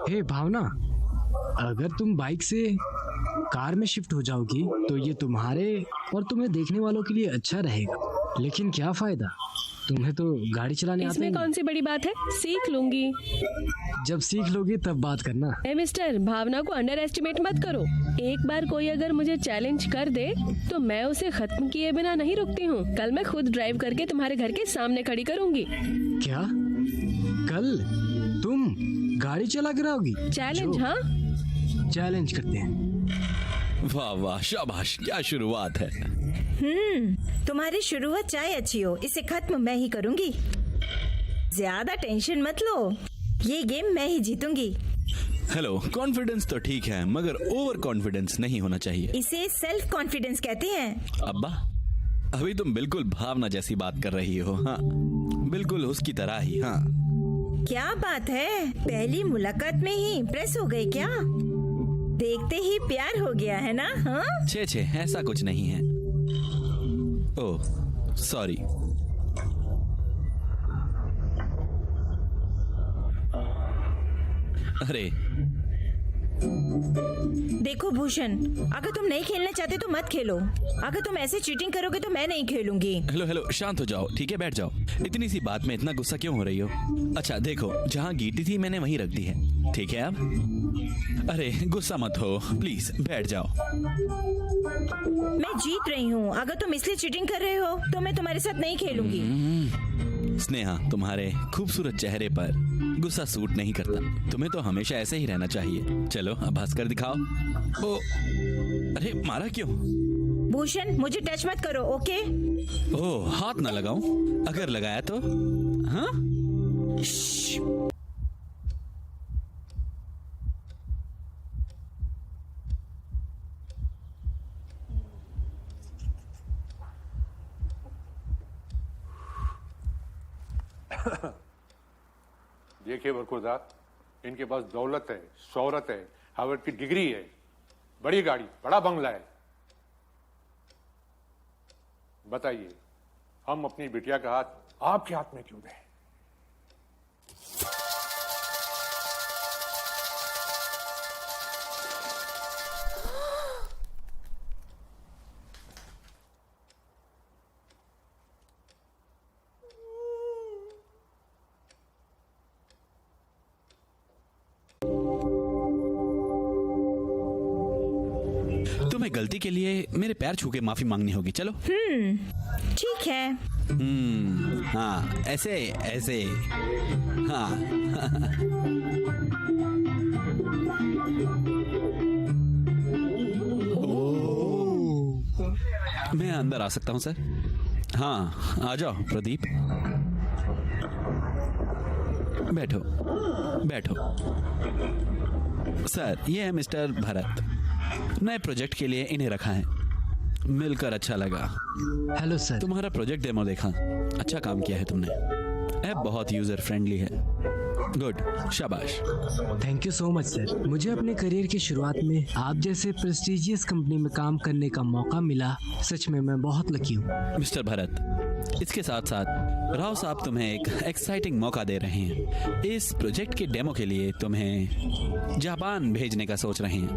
हे भावना, अगर तुम बाइक से कार में शिफ्ट हो जाओगी तो ये तुम्हारे और तुम्हें देखने वालों के लिए अच्छा रहेगा, लेकिन क्या फायदा, तुम्हें तो गाड़ी चलाने आते इसमें नहीं। कौन सी बड़ी बात है, सीख लूंगी। जब सीख लोगी तब बात करना। ए मिस्टर, भावना को अंडर एस्टिमेट मत करो। एक बार कोई अगर मुझे चैलेंज कर दे तो मैं उसे खत्म किए बिना नहीं रुकती हूँ। कल मैं खुद ड्राइव करके तुम्हारे घर के सामने खड़ी करूंगी। क्या कल तुम गाड़ी चला कर आओगी? चैलेंज? हाँ, चैलेंज करते हैं। वाह वाह, शाबाश, क्या शुरुआत है। तुम्हारी शुरुआत चाहे अच्छी हो, इसे खत्म मैं ही करूंगी। ज्यादा टेंशन मत लो, ये गेम मैं ही जीतूंगी। हेलो, कॉन्फिडेंस तो ठीक है मगर ओवर कॉन्फिडेंस नहीं होना चाहिए। इसे सेल्फ कॉन्फिडेंस कहते हैं। अब्बा, अभी तुम बिल्कुल भावना जैसी बात कर रही हो। हाँ, बिल्कुल उसकी तरह ही। हाँ, क्या बात है, पहली मुलाकात में ही इम्प्रेस हो गए क्या? देखते ही प्यार हो गया है ना? हाँ, छे ऐसा कुछ नहीं है। Oh sorry. अरे देखो भूषण, अगर तुम नहीं खेलना चाहते तो मत खेलो। अगर तुम ऐसे चीटिंग करोगे तो मैं नहीं खेलूंगी। हेलो, शांत हो जाओ, ठीक है, बैठ जाओ। इतनी सी बात में इतना गुस्सा क्यों हो रही हो? अच्छा देखो, जहाँ गीटी थी मैंने वहीं रख दी है, ठीक है अब? अरे गुस्सा मत हो, प्लीज बैठ जाओ। मैं जीत रही हूँ, अगर तुम इसलिए चीटिंग कर रहे हो तो मैं तुम्हारे साथ नहीं खेलूंगी। स्नेहा, तुम्हारे खूबसूरत चेहरे पर गुस्सा सूट नहीं करता। तुम्हें तो हमेशा ऐसे ही रहना चाहिए। चलो अब हंसकर दिखाओ। ओ, अरे मारा क्यों? भूषण, मुझे टच मत करो, ओके? ओह, हाथ ना लगाऊं? अगर लगाया तो? हाँ? देखिए बरखुरदार, इनके पास दौलत है, शोहरत है, हार्वर्ड की डिग्री है, बड़ी गाड़ी, बड़ा बंगला है। बताइए, हम अपनी बिटिया का हाथ आपके हाथ में क्यों दें? तुम्हें गलती के लिए मेरे पैर छू के माफी मांगनी होगी। चलो। ठीक है। हाँ, ऐसे ऐसे। हाँ। मैं अंदर आ सकता हूँ सर? हाँ, आ जाओ प्रदीप। बैठो बैठो। सर, ये है मिस्टर भरत। नए प्रोजेक्ट के लिए इन्हें रखा है। मिलकर अच्छा लगा। Hello sir. तुम्हारा प्रोजेक्ट डेमो देखा, अच्छा काम किया है तुमने। ऐप बहुत यूजर फ्रेंडली है। गुड, शाबाश। Thank you so much sir. मुझे अपने करियर की शुरुआत में आप जैसे प्रेस्टीजियस कंपनी में काम करने का मौका मिला। सच में मैं बहुत लकी हूँ। मिस्टर भरत, इसके साथ साथ राव साहब तुम्हें एक एक्साइटिंग मौका दे रहे हैं। इस प्रोजेक्ट के डेमो के लिए तुम्हें जापान भेजने का सोच रहे हैं।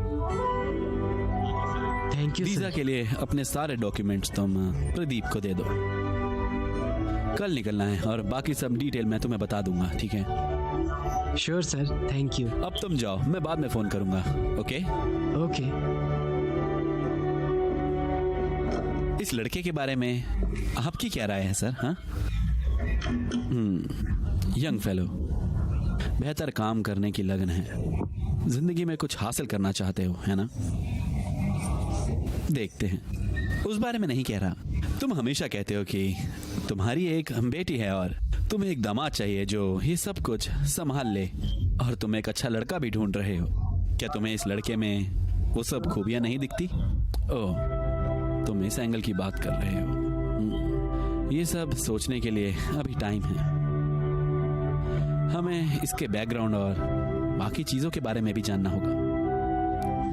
Thank you visa sir. के लिए अपने सारे डॉक्यूमेंट्स तुम प्रदीप को दे दो। कल निकलना है और बाकी सब डिटेल मैं तुम्हें बता दूंगा, ठीक है? Sure sir, thank you. अब तुम जाओ, मैं बाद में फोन करूंगा। ओके? ओके। इस लड़के के बारे में आपकी क्या राय है सर? हाँ, यंग फेलो, बेहतर काम करने की लगन है, जिंदगी में कुछ हासिल करना चाहते हो, है ना? देखते हैं। उस बारे में नहीं कह रहा। तुम हमेशा कहते हो कि तुम्हारी एक बेटी है और तुम्हें एक दामाद चाहिए जो ये सब कुछ संभाल ले, और तुम एक अच्छा लड़का भी ढूंढ रहे हो। क्या तुम्हें इस लड़के में वो सब खूबियां नहीं दिखती? ओह, तुम इस एंगल की बात कर रहे हो। ये सब सोचने के लिए अभी टाइम है। हमें इसके बैकग्राउंड और बाकी चीजों के बारे में भी जानना होगा।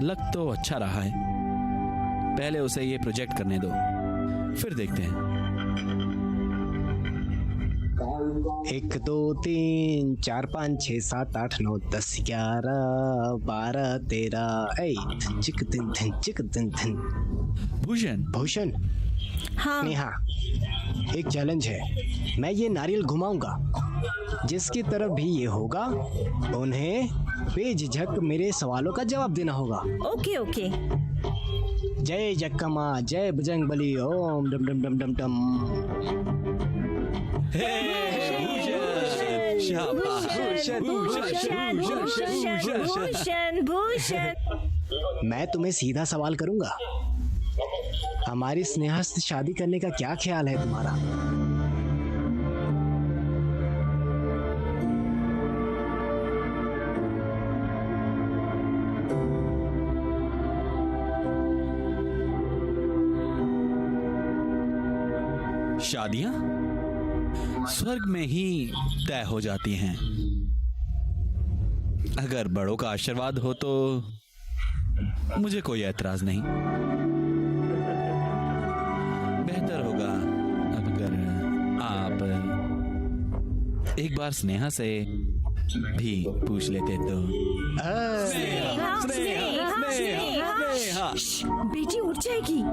लग तो अच्छा रहा है। पहले उसे ये प्रोजेक्ट करने दो, फिर देखते हैं। 1 2 3 4 5 6 7 8 9 10 11 12 13 8 चिक दिन दिन चिक दिन दिन। भूषण, भूषण। हाँ। नेहा, एक चैलेंज है। मैं ये नारियल घुमाऊंगा, जिसकी तरफ भी ये होगा उन्हें बेझिझक मेरे सवालों का जवाब देना होगा। Okay okay. जय जक्कमा, जय बजरंग बली, ओम डम डम डम डम डम। भूषण भूषण। मैं तुम्हें सीधा सवाल करूंगा। हमारी स्नेहा से शादी करने का क्या ख्याल है तुम्हारा? शादियां स्वर्ग में ही तय हो जाती हैं। अगर बड़ों का आशीर्वाद हो तो मुझे कोई ऐतराज नहीं। बेहतर होगा अगर आप एक बार स्नेहा से भी पूछ लेते तो। स्नेहा। बेटी उठ जाएगी।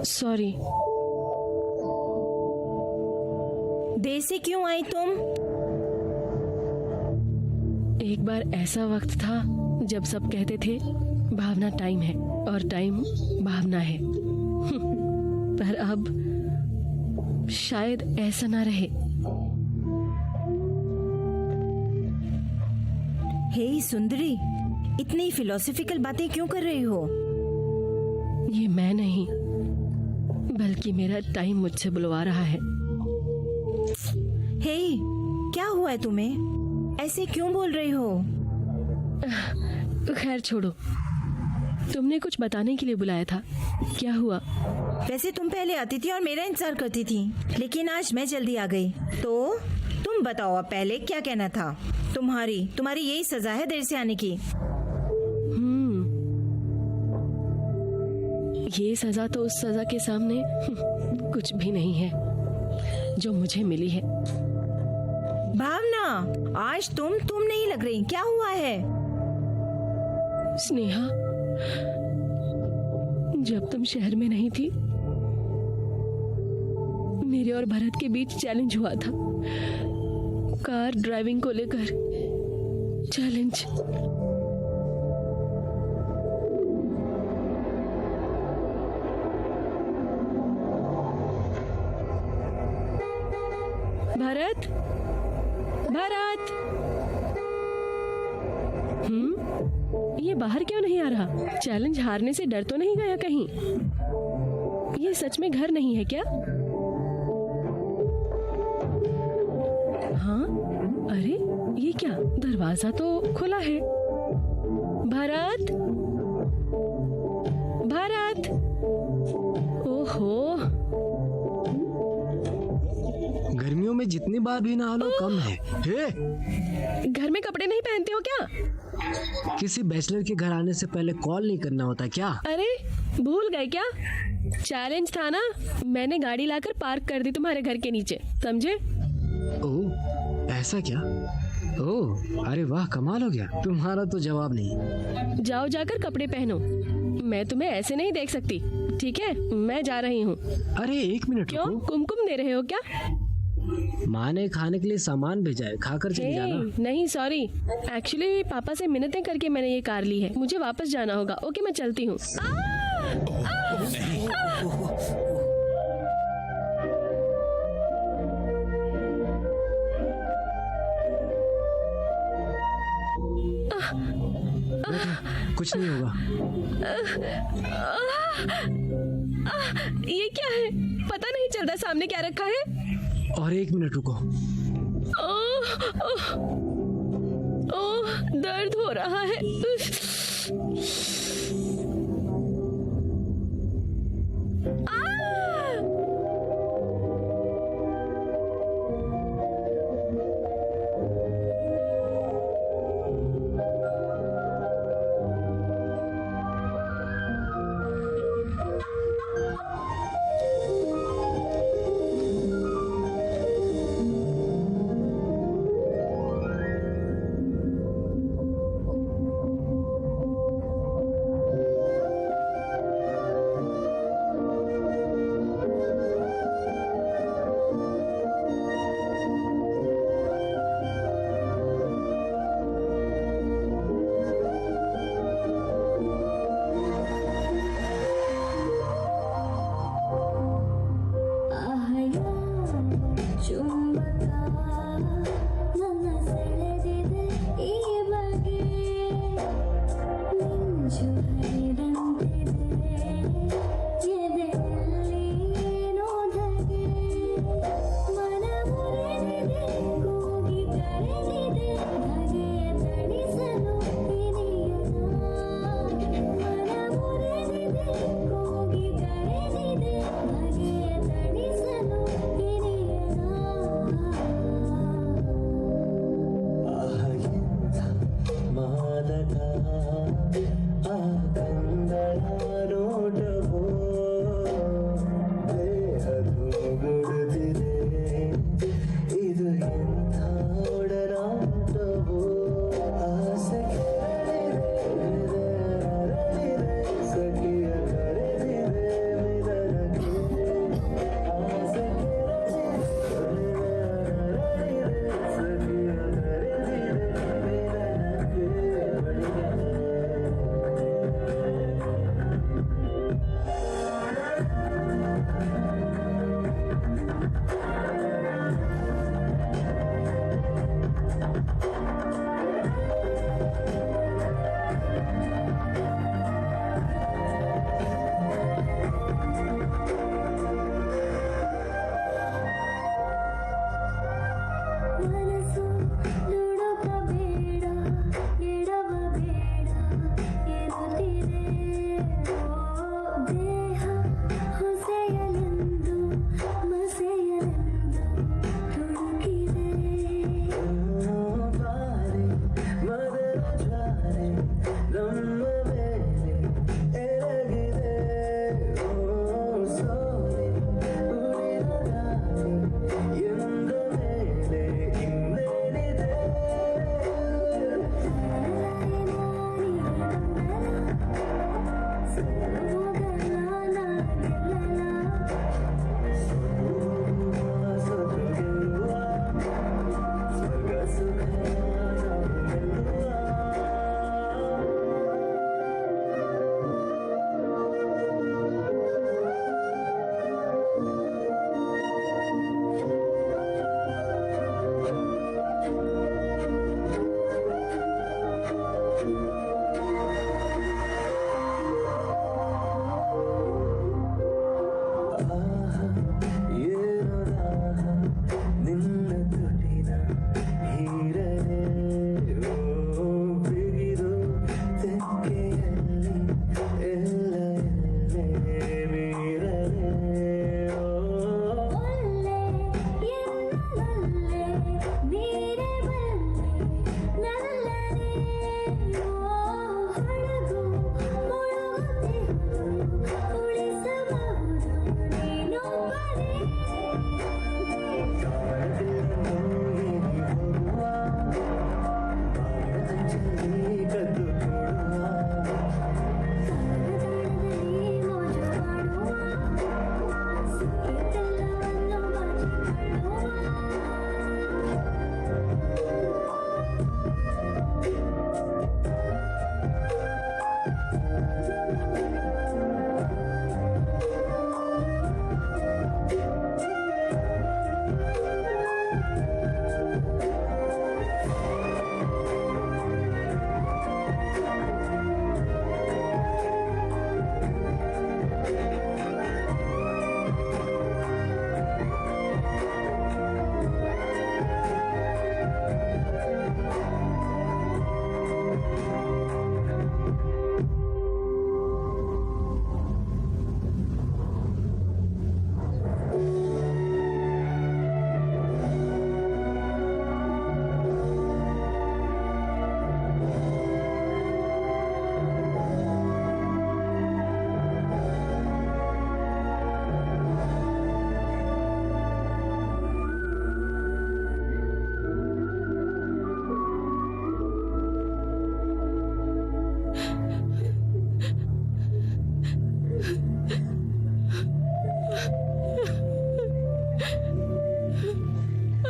सॉरी। देर से क्यों आई तुम? एक बार ऐसा वक्त था जब सब कहते थे भावना टाइम है और टाइम भावना है। पर अब शायद ऐसा ना रहे। हे सुंदरी, इतनी फिलोसॉफिकल बातें क्यों कर रही हो? ये मैं नहीं, बल्कि मेरा टाइम मुझसे बुलवा रहा है। हे, क्या हुआ है तुम्हें? ऐसे क्यों बोल रही हो? खैर छोड़ो, तुमने कुछ बताने के लिए बुलाया था, क्या हुआ? वैसे तुम पहले आती थी और मेरा इंतजार करती थी, लेकिन आज मैं जल्दी आ गई। तो तुम बताओ अब पहले क्या कहना था? तुम्हारी यही सजा है देर से आने की। ये सजा तो उस सजा के सामने कुछ भी नहीं है जो मुझे मिली है। भावना, आज तुम नहीं लग रही, क्या हुआ है? स्नेहा, जब तुम शहर में नहीं थी, मेरे और भरत के बीच चैलेंज हुआ था। कार ड्राइविंग को लेकर चैलेंज। भरत, भरत, ये बाहर क्यों नहीं आ रहा? चैलेंज हारने से डर तो नहीं गया कहीं? ये सच में घर नहीं है क्या? हाँ, अरे ये क्या, दरवाजा तो खुला है। भरत, भरत, ओहो, गर्मियों में जितनी बार भी नहा लो कम है। हे, घर में कपड़े नहीं पहनते हो क्या? किसी बैचलर के घर आने से पहले कॉल नहीं करना होता क्या? अरे भूल गए क्या? चैलेंज था ना, मैंने गाड़ी लाकर पार्क कर दी तुम्हारे घर के नीचे, समझे? ओह, ऐसा क्या? ओह, अरे वाह, कमाल हो गया। तुम्हारा तो जवाब नहीं। जाओ जाकर कपड़े पहनो, मैं तुम्हें ऐसे नहीं देख सकती, ठीक है? मैं जा रही हूँ। अरे 1 मिनट क्यों, रुको। कुमकुम दे रहे हो क्या? माँ ने खाने के लिए सामान भेजा है, खाकर चली जाना। नहीं सॉरी, एक्चुअली पापा से मिन्नतें करके मैंने ये कार ली है, मुझे वापस जाना होगा। ओके, मैं चलती हूँ। कुछ नहीं होगा। ये क्या है? पता नहीं चलता सामने क्या रखा है। और 1 मिनट रुको। ओह, दर्द हो रहा है।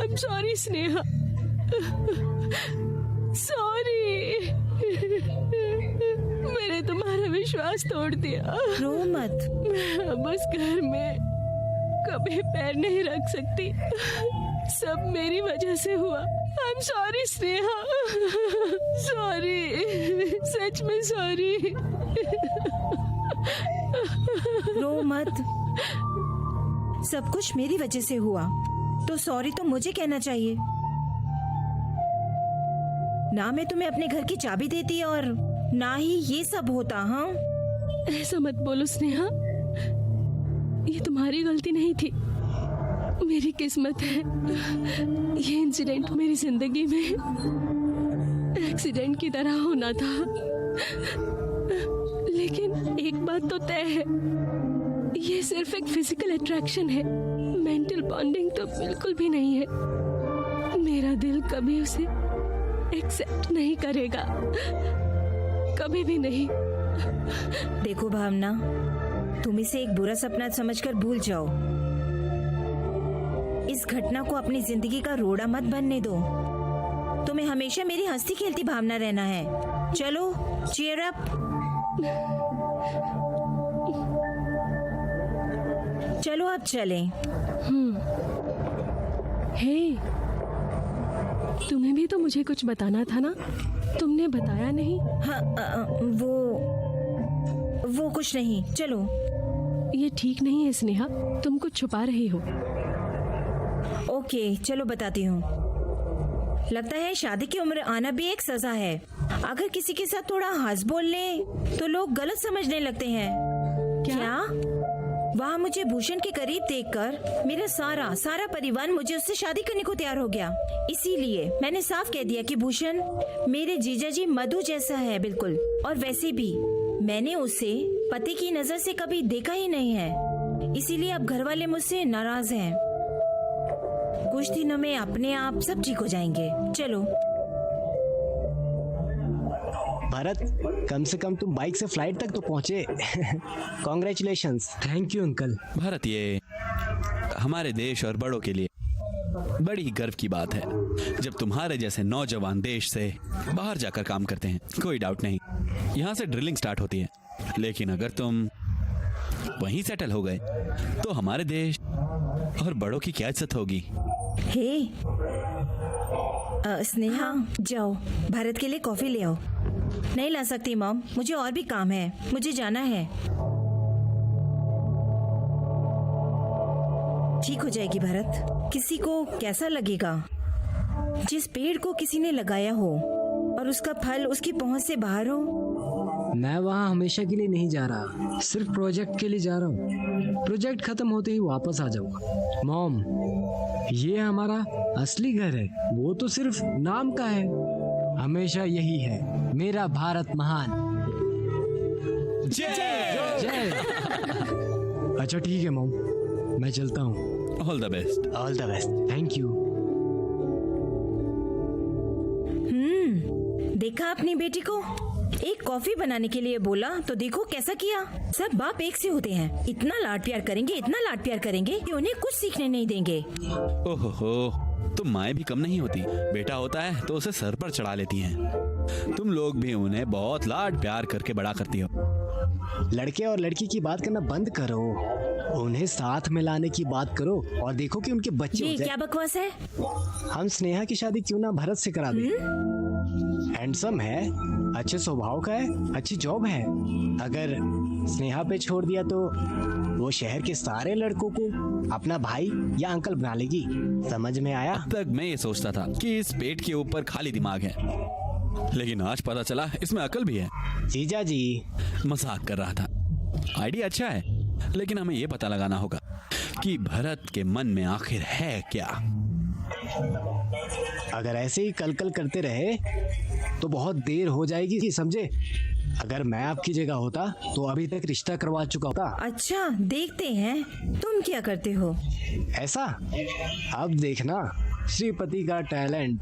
I'm sorry, Sneha. Sorry. मैंने तुम्हारा विश्वास तोड़ दिया. रो मत. मैं बस घर में कभी पैर नहीं रख सकती. सब मेरी वजह से हुआ. I'm sorry, Sneha. Sorry. सच में sorry. रो मत. सब कुछ मेरी वजह से हुआ तो सॉरी तो मुझे कहना चाहिए ना. मैं तुम्हें अपने घर की चाबी देती और ना ही ये सब होता. हाँ, ऐसा मत बोलो स्नेहा. ये तुम्हारी गलती नहीं थी. मेरी किस्मत है. ये इंसिडेंट मेरी जिंदगी में एक्सीडेंट की तरह होना था. लेकिन एक बात तो तय है, ये सिर्फ एक फिजिकल अट्रैक्शन है. मेंटल बॉन्डिंग तो बिल्कुल भी नहीं है. मेरा दिल कभी उसे एक्सेप्ट नहीं करेगा. कभी भी नहीं. देखो भावना, तुम इसे एक बुरा सपना समझकर भूल जाओ. इस घटना को अपनी जिंदगी का रोड़ा मत बनने दो. तुम्हें हमेशा मेरी हंसती खेलती भावना रहना है. चलो, चीयर अप. चलो अब चलें. हे, तुम्हें भी तो मुझे कुछ बताना था ना. तुमने बताया नहीं. हाँ, वो कुछ नहीं. चलो. ये ठीक नहीं है स्नेहा. तुम कुछ छुपा रही हो. ओके, चलो बताती हूँ. लगता है शादी की उम्र आना भी एक सजा है. अगर किसी के साथ थोड़ा हंस बोल ले तो लोग गलत समझने लगते हैं. क्या? वहाँ मुझे भूषण के करीब देखकर मेरा सारा परिवार मुझे उससे शादी करने को तैयार हो गया. इसीलिए मैंने साफ कह दिया कि भूषण मेरे जीजाजी मधु जैसा है बिल्कुल. और वैसे भी मैंने उसे पति की नजर से कभी देखा ही नहीं है. इसीलिए अब घर वाले मुझसे नाराज हैं. कुछ दिनों में अपने आप सब ठीक हो जाएंगे. चलो. भारत, कम से कम तुम बाइक से फ्लाइट तक तो पहुंचे. Congratulations. Thank you uncle. Bharat, ये हमारे देश और बड़ों के लिए बड़ी ही गर्व की बात है जब तुम्हारे जैसे नौजवान देश से बाहर जाकर काम करते हैं. कोई डाउट नहीं, यहाँ से ड्रिलिंग स्टार्ट होती है. लेकिन अगर तुम वहीं सेटल हो गए तो हमारे देश और बड़ों की क्या इज्जत होगी. हे स्नेहा, जाओ भारत के लिए कॉफी ले आओ. नहीं ला सकती मॉम, मुझे और भी काम है. मुझे जाना है. ठीक हो जाएगी भारत. किसी को कैसा लगेगा जिस पेड़ को किसी ने लगाया हो और उसका फल उसकी पहुंच से बाहर हो. मैं वहाँ हमेशा के लिए नहीं जा रहा, सिर्फ प्रोजेक्ट के लिए जा रहा हूँ. प्रोजेक्ट खत्म होते ही वापस आ जाऊंगा. मॉम, ये हमारा असली घर है, वो तो सिर्फ नाम का है. हमेशा यही है, मेरा भारत महान. जय जय. अच्छा ठीक है मॉम, मैं चलता हूँ. All the best. All the best. Thank you. देखा अपनी बेटी को, एक कॉफी बनाने के लिए बोला तो देखो कैसा किया. सब बाप एक से होते हैं. इतना लाड प्यार करेंगे, इतना लाड प्यार करेंगे कि उन्हें कुछ सीखने नहीं देंगे. ओहो, तुम माएँ भी कम नहीं होती. बेटा होता है तो उसे सर पर चढ़ा लेती हैं. तुम लोग भी उन्हें बहुत लाड प्यार करके बड़ा करती हो. लड़के और लड़की की बात करना बंद करो, उन्हें साथ में लाने की बात करो और देखो कि उनके बच्चे हो ये जाए. क्या बकवास है. हम स्नेहा की शादी क्यों ना भरत से करा दें. हैंडसम है, अच्छे स्वभाव का है, अच्छी जॉब है. अगर स्नेहा पे छोड़ दिया तो वो शहर के सारे लड़कों को अपना भाई या अंकल बना लेगी. समझ में आया. अब तक मैं ये सोचता था कि इस पेट के ऊपर खाली दिमाग है, लेकिन आज पता चला इसमें अकल भी है. जीजा जी, मजाक कर रहा था. आइडिया अच्छा है, लेकिन हमें ये पता लगाना होगा कि भरत के मन में आखिर है क्या. अगर ऐसे ही कल कल करते रहे तो बहुत देर हो जाएगी, समझे. अगर मैं आपकी जगह होता तो अभी तक रिश्ता करवा चुका होता. अच्छा, देखते हैं तुम क्या करते हो. ऐसा? अब देखना श्रीपति का talent.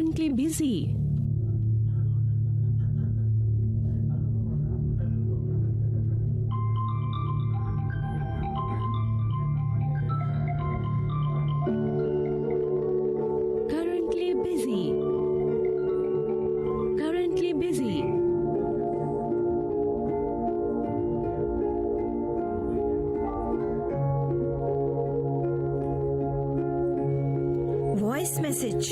currently busy. Currently busy. Currently busy. Voice message.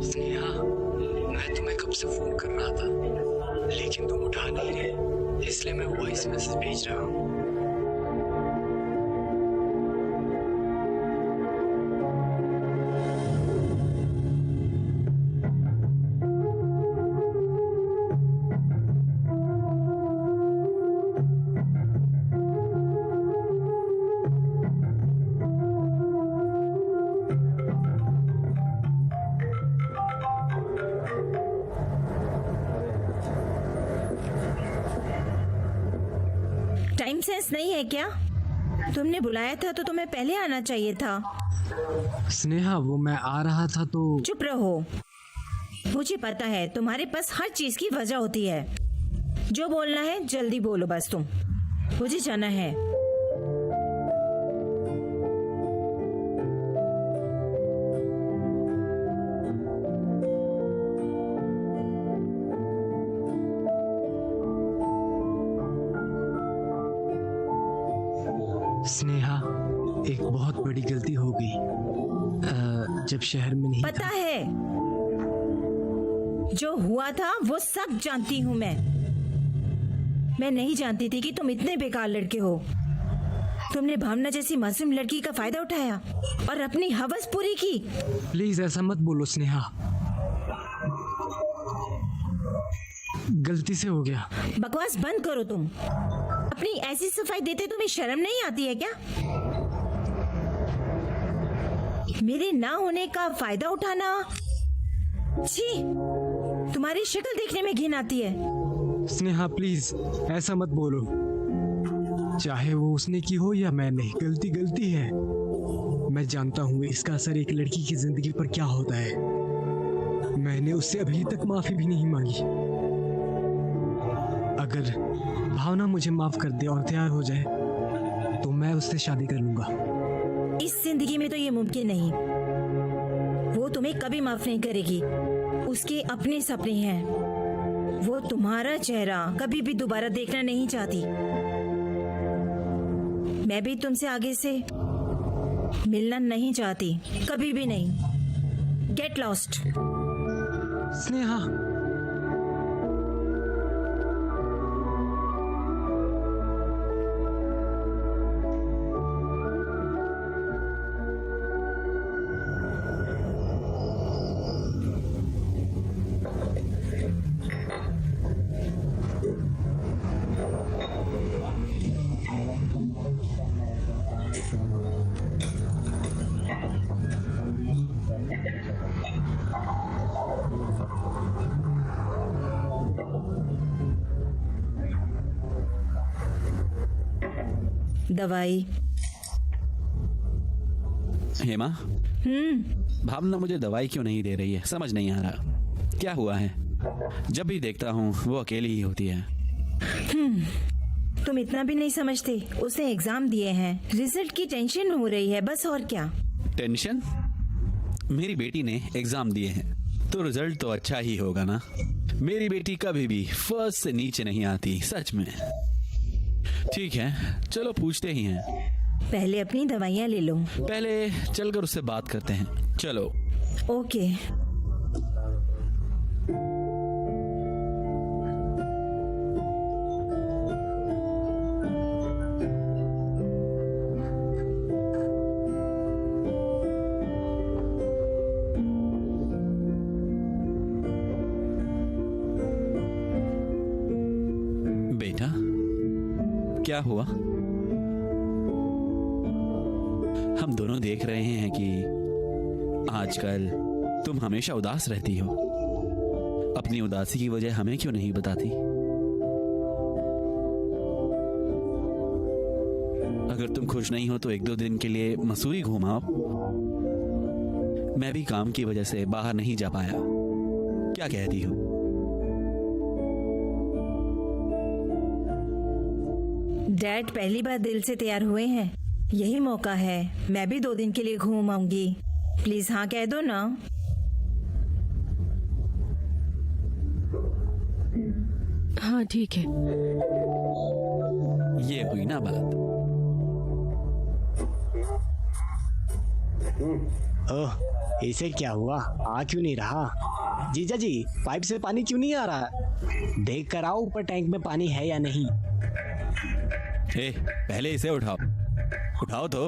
Sneha, मैं तुम्हें कब से फोन कर रहा था लेकिन तुम उठा नहीं रहे, इसलिए मैं वॉइस मैसेज भेज रहा हूँ। टाइम सेंस नहीं है क्या? तुमने बुलाया था तो तुम्हें पहले आना चाहिए था। स्नेहा, वो मैं आ रहा था तो। चुप रहो। मुझे पता है तुम्हारे पास हर चीज की वजह होती है। जो बोलना है जल्दी बोलो बस तुम। मुझे जाना है। स्नेहा, एक बहुत बड़ी गलती हो गई जब शहर में नहीं पता है, जो हुआ था वो सब जानती हूँ मैं नहीं जानती थी कि तुम इतने बेकार लड़के हो। तुमने भावना जैसी मासूम लड़की का फायदा उठाया और अपनी हवस पूरी की। प्लीज ऐसा मत बोलो स्नेहा, गलती से हो गया। बकवास बंद करो तुम। अपनी ऐसी सफाई देते तुम्हें शर्म नहीं आती है क्या? मेरे ना होने का फायदा उठाना। छी, तुम्हारी शक्ल देखने में घिन आती है। स्नेहा प्लीज ऐसा मत बोलो। चाहे वो उसने की हो या मैंने, गलती गलती है। मैं जानता हूँ इसका असर एक लड़की की जिंदगी पर क्या होता है। मैंने उससे अभी तक माफी भी नहीं मांगी। अगर भावना मुझे माफ कर दे और तैयार हो जाए तो मैं उससे शादी कर लूंगा। इस जिंदगी में तो ये मुमकिन नहीं। वो तुम्हें कभी माफ नहीं करेगी। उसके अपने सपने हैं। वो तुम्हारा चेहरा कभी भी दोबारा देखना नहीं चाहती। मैं भी तुमसे आगे से मिलना नहीं चाहती, कभी भी नहीं। Get lost. स्नेहा, दवाई। हेमा, भावना मुझे दवाई क्यों नहीं दे रही है, समझ नहीं आ रहा क्या हुआ है। जब भी देखता हूँ वो अकेली ही होती है। तुम इतना भी नहीं समझते। उसने एग्जाम दिए हैं, रिजल्ट की टेंशन हो रही है बस, और क्या। टेंशन? मेरी बेटी ने एग्जाम दिए हैं तो रिजल्ट तो अच्छा ही होगा ना। मेरी बेटी कभी भी फर्स्ट से नीचे नहीं आती, सच में। ठीक है, चलो पूछते ही हैं। पहले अपनी दवाइयाँ ले लो। पहले चलकर उससे बात करते हैं, चलो। ओके। बेटा, क्या हुआ? हम दोनों देख रहे हैं कि आजकल तुम हमेशा उदास रहती हो। अपनी उदासी की वजह हमें क्यों नहीं बताती? अगर तुम खुश नहीं हो तो 1-2 दिन के लिए मसूरी घूमाओ। मैं भी काम की वजह से बाहर नहीं जा पाया। क्या कहती हो? डैड पहली बार दिल से तैयार हुए हैं, यही मौका है। मैं भी 2 दिन के लिए घूम आऊंगी। प्लीज हाँ कह दो ना। हाँ ठीक है। ये हुई ना बात। ओह, इसे क्या हुआ? आ क्यों नहीं रहा? जीजा जी, पाइप से पानी क्यों नहीं आ रहा? देख कर आओ ऊपर टैंक में पानी है या नहीं। पहले इसे उठाओ। उठाओ तो।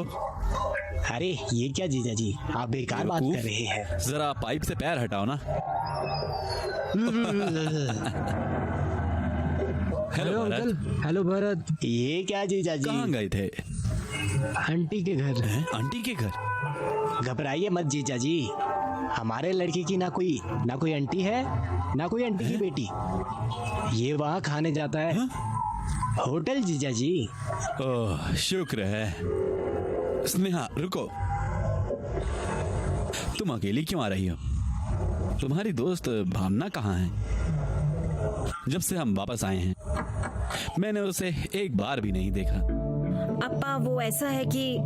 अरे ये क्या जीजा जी, आप बेकार बात कर रहे हैं। जरा पाइप से पैर हटाओ ना। Hello uncle. हेलो भरत। ये क्या जीजा जी? कहाँ गए थे? आंटी के घर। आंटी के घर? घबराइए मत जीजा जी, हमारे लड़के की ना कोई आंटी है ना कोई आंटी की बेटी। ये वहाँ खाने जाता है। होटल जीजा जी। ओह शुक्र है। स्नेहा रुको, तुम अकेली क्यों आ रही हो? तुम्हारी दोस्त भावना कहाँ है? जब से हम वापस आए हैं मैंने उसे एक बार भी नहीं देखा। अप्पा वो ऐसा है कि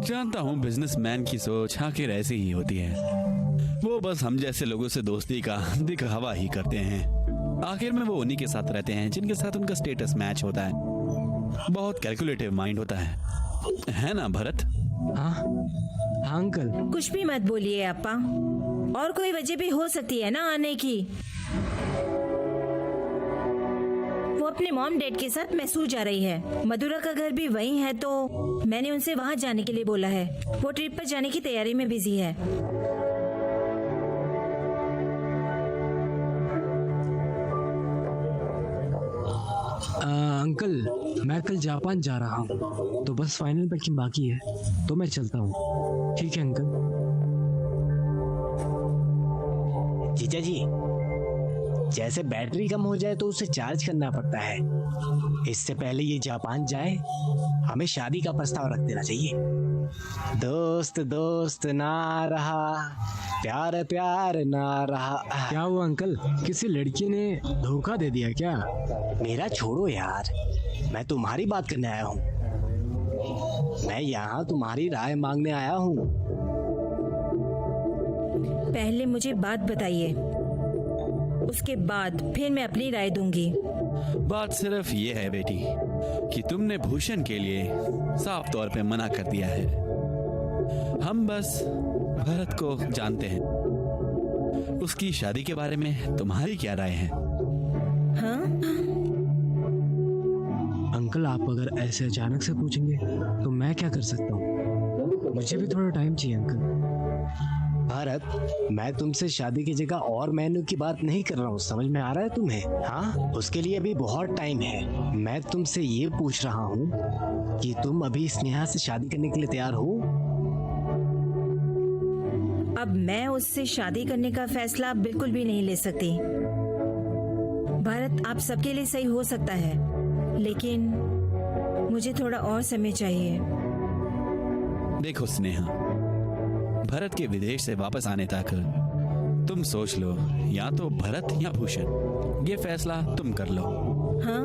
जानता हूँ बिजनेसमैन की सोच आखिर ऐसी ही होती है। वो बस हम जैसे लोगों से दोस्ती का दिखावा ही करते हैं। आखिर में वो उन्हीं के साथ रहते हैं जिनके साथ उनका स्टेटस मैच होता है। बहुत कैलकुलेटिव माइंड होता है ना भरत? हाँ अंकल। कुछ भी मत बोलिए अप्पा, और कोई वजह भी हो सकती है ना आने की। वो अपने मॉम डैड के साथ मैसूर जा रही है। मधुरा का घर भी वहीं है, तो मैंने उनसे वहां जाने के लिए बोला है। वो ट्रिप पर जाने की तैयारी में बिजी है। अंकल मैं कल जापान जा रहा हूँ, तो बस फाइनल पैकिंग बाकी है, तो मैं चलता हूँ। ठीक है अंकल। जीजा जी, जैसे बैटरी कम हो जाए तो उसे चार्ज करना पड़ता है। इससे पहले ये जापान जाए हमें शादी का प्रस्ताव रख देना चाहिए। दोस्त दोस्त ना रहा, प्यार प्यार ना रहा। क्या हुआ अंकल, किसी लड़की ने धोखा दे दिया क्या? मेरा छोड़ो यार, मैं तुम्हारी बात करने आया हूँ। मैं यहाँ तुम्हारी राय मांगने आया हूँ। पहले मुझे बात बताइए, उसके बाद फिर मैं अपनी राय दूंगी। बात सिर्फ ये है बेटी कि तुमने भूषण के लिए साफ तौर पे मना कर दिया है। हम बस भरत को जानते हैं। उसकी शादी के बारे में तुम्हारी क्या राय है? हाँ? अंकल आप अगर ऐसे अचानक से पूछेंगे तो मैं क्या कर सकता हूँ? मुझे भी थोड़ा टाइम चाहिए अंकल। भारत, मैं तुमसे शादी की जगह और मेन्यू की बात नहीं कर रहा हूँ, समझ में आ रहा है तुम्हें? हाँ, उसके लिए अभी बहुत टाइम है। मैं तुमसे ये पूछ रहा हूँ कि तुम अभी स्नेहा से शादी करने के लिए तैयार हो? अब मैं उससे शादी करने का फैसला बिल्कुल भी नहीं ले सकती। भारत, आप सबके लिए सही हो सकता है, लेकिन मुझे थोड़ा और समय चाहिए। देखो स्नेहा, भरत के विदेश से वापस आने तक तुम सोच लो, या तो भरत या भूषण, ये फैसला तुम कर लो। हाँ?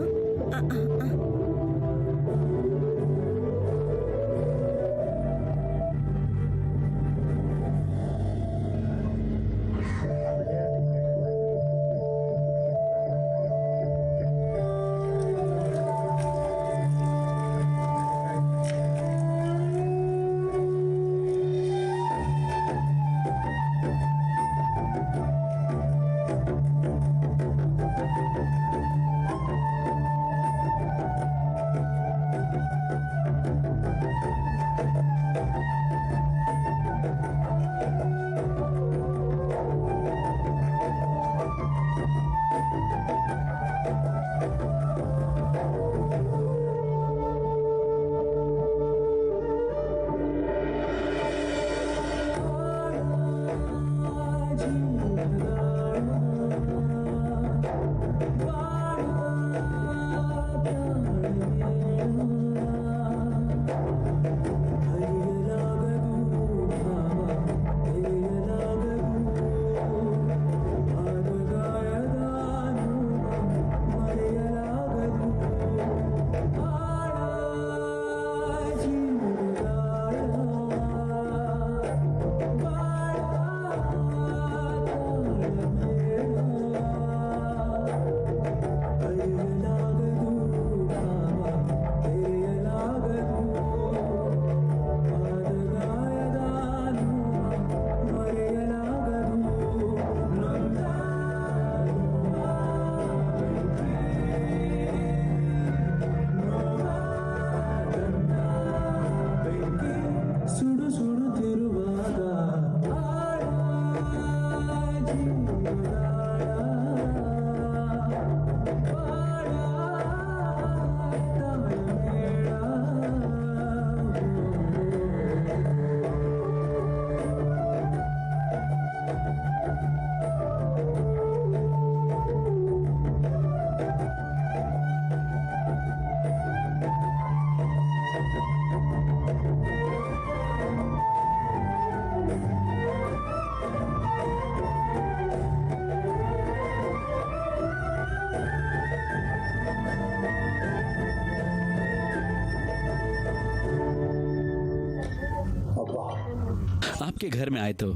आपके घर में आए तो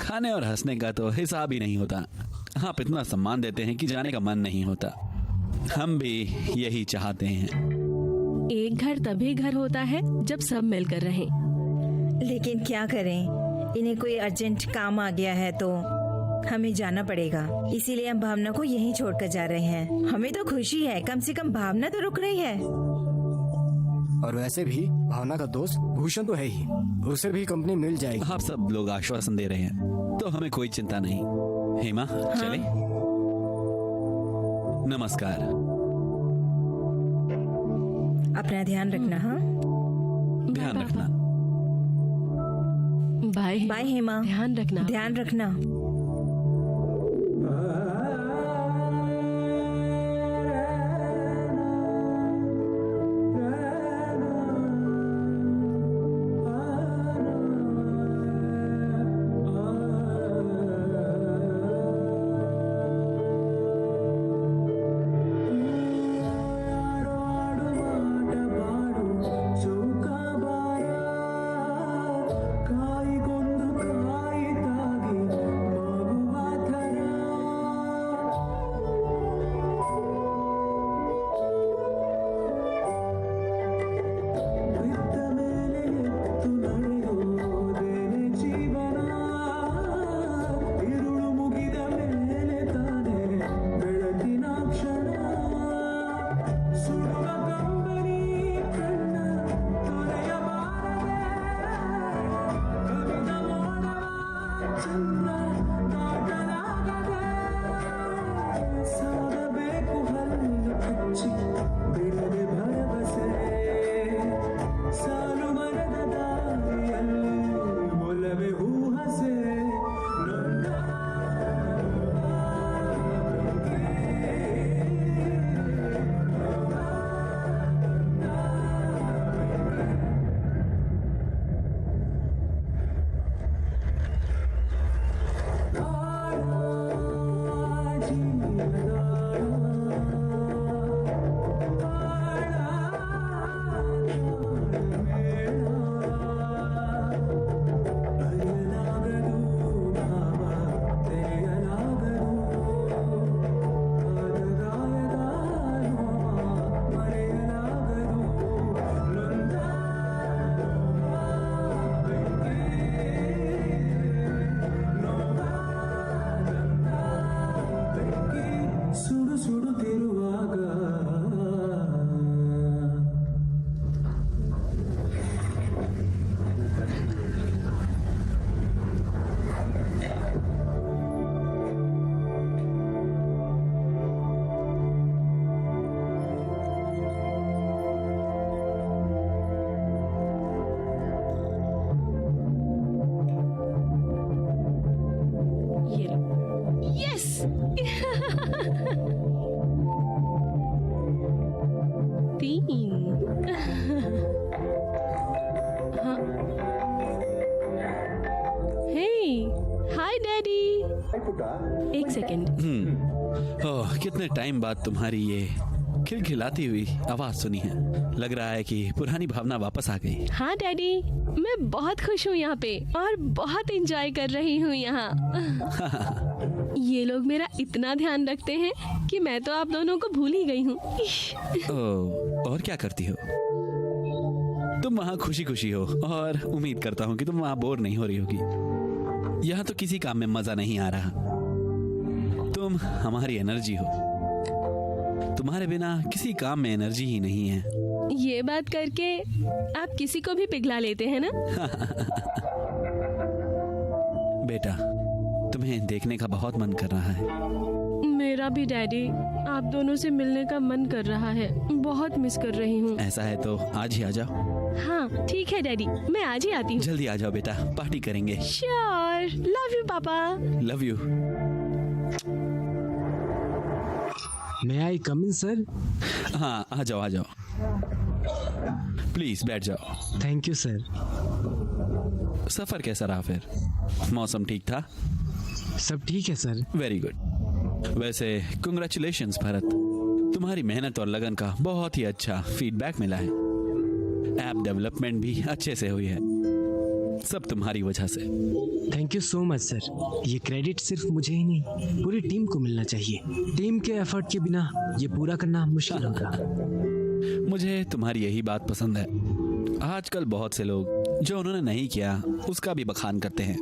खाने और हंसने का तो हिसाब ही नहीं होता। आप इतना सम्मान देते हैं कि जाने का मन नहीं होता। हम भी यही चाहते हैं। एक घर तभी घर होता है जब सब मिलकर रहें। लेकिन क्या करें, इन्हें कोई अर्जेंट काम आ गया है तो हमें जाना पड़ेगा। इसीलिए हम भावना को यहीं छोड़कर जा रहे हैं। हमें तो खुशी है, कम से कम भावना तो रुक रही है। और वैसे भी भावना का दोस्त भूषण तो है ही, उसे भी कंपनी मिल जाएगी। आप सब लोग आश्वासन दे रहे हैं तो हमें कोई चिंता नहीं। हेमा, चले? नमस्कार। अपना ध्यान रखना। हाँ, ध्यान रखना। बाय बाय हेमा, ध्यान रखना। ध्यान रखना। एक सेकेंड। ओह, कितने टाइम बाद तुम्हारी ये खिलखिलाती हुई आवाज सुनी है। लग रहा है कि पुरानी भावना वापस आ गई। हाँ डैडी, मैं बहुत खुश हूँ यहाँ पे और बहुत एंजॉय कर रही हूँ यहाँ। ये लोग मेरा इतना ध्यान रखते हैं कि मैं तो आप दोनों को भूल ही गई हूँ। ओह, और क्या करती हो तुम वहाँ? खुशी खुशी हो और उम्मीद करता हूँ कि तुम वहाँ बोर नहीं हो रही होगी। यहाँ तो किसी काम में मजा नहीं आ रहा। तुम हमारी एनर्जी हो, तुम्हारे बिना किसी काम में एनर्जी ही नहीं है। ये बात करके आप किसी को भी पिघला लेते हैं ना? बेटा, तुम्हें देखने का बहुत मन कर रहा है। मेरा भी डैडी, आप दोनों से मिलने का मन कर रहा है। बहुत मिस कर रही हूँ। ऐसा है तो आज ही आ जाओ। हाँ ठीक है डैडी, मैं आज ही आती हूँ। जल्दी आ जाओ बेटा, पार्टी करेंगे। श्योर, लव यू पापा। Love you. May I come in sir? हाँ आ जाओ आ जाओ, प्लीज बैठ जाओ। Thank you sir. सफर कैसा रहा फिर? मौसम ठीक था? सब ठीक है सर। Very good. वैसे कंग्रेचुलेशंस भरत, तुम्हारी मेहनत और लगन का बहुत ही अच्छा फीडबैक मिला है। ऐप डेवलपमेंट भी अच्छे से हुई है, सब तुम्हारी वजह से। Thank you so much sir. ये क्रेडिट सिर्फ मुझे ही नहीं, पूरी टीम को मिलना चाहिए। टीम के एफर्ट के बिना ये पूरा करना मुश्किल होगा। मुझे तुम्हारी यही बात पसंद है। आजकल बहुत से लोग जो उन्होंने नहीं किया उसका भी बखान करते हैं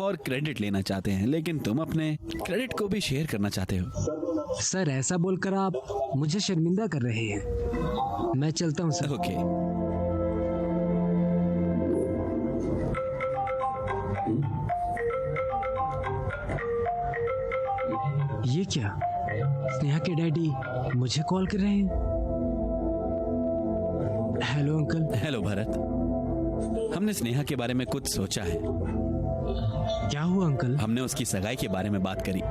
और क्रेडिट लेना चाहते हैं, लेकिन तुम अपने क्रेडिट को भी शेयर करना चाहते हो। सर ऐसा बोलकर आप मुझे शर्मिंदा कर रहे हैं। मैं चलता हूँ सर। ओके। ये क्या, स्नेहा के डैडी मुझे कॉल कर रहे हैं। Hello uncle. हेलो भरत, हमने स्नेहा के बारे में कुछ सोचा है। क्या हुआ अंकल? हमने उसकी सगाई के बारे में बात करी।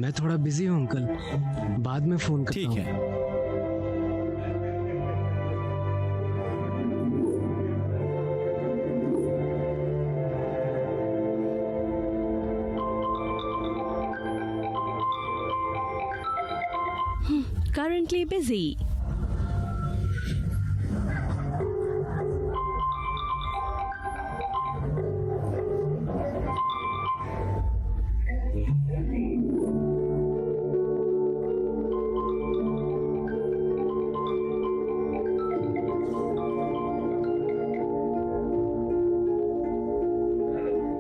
मैं थोड़ा बिजी हूँ अंकल, बाद में फोन करता हूँ। ठीक है। Currently busy.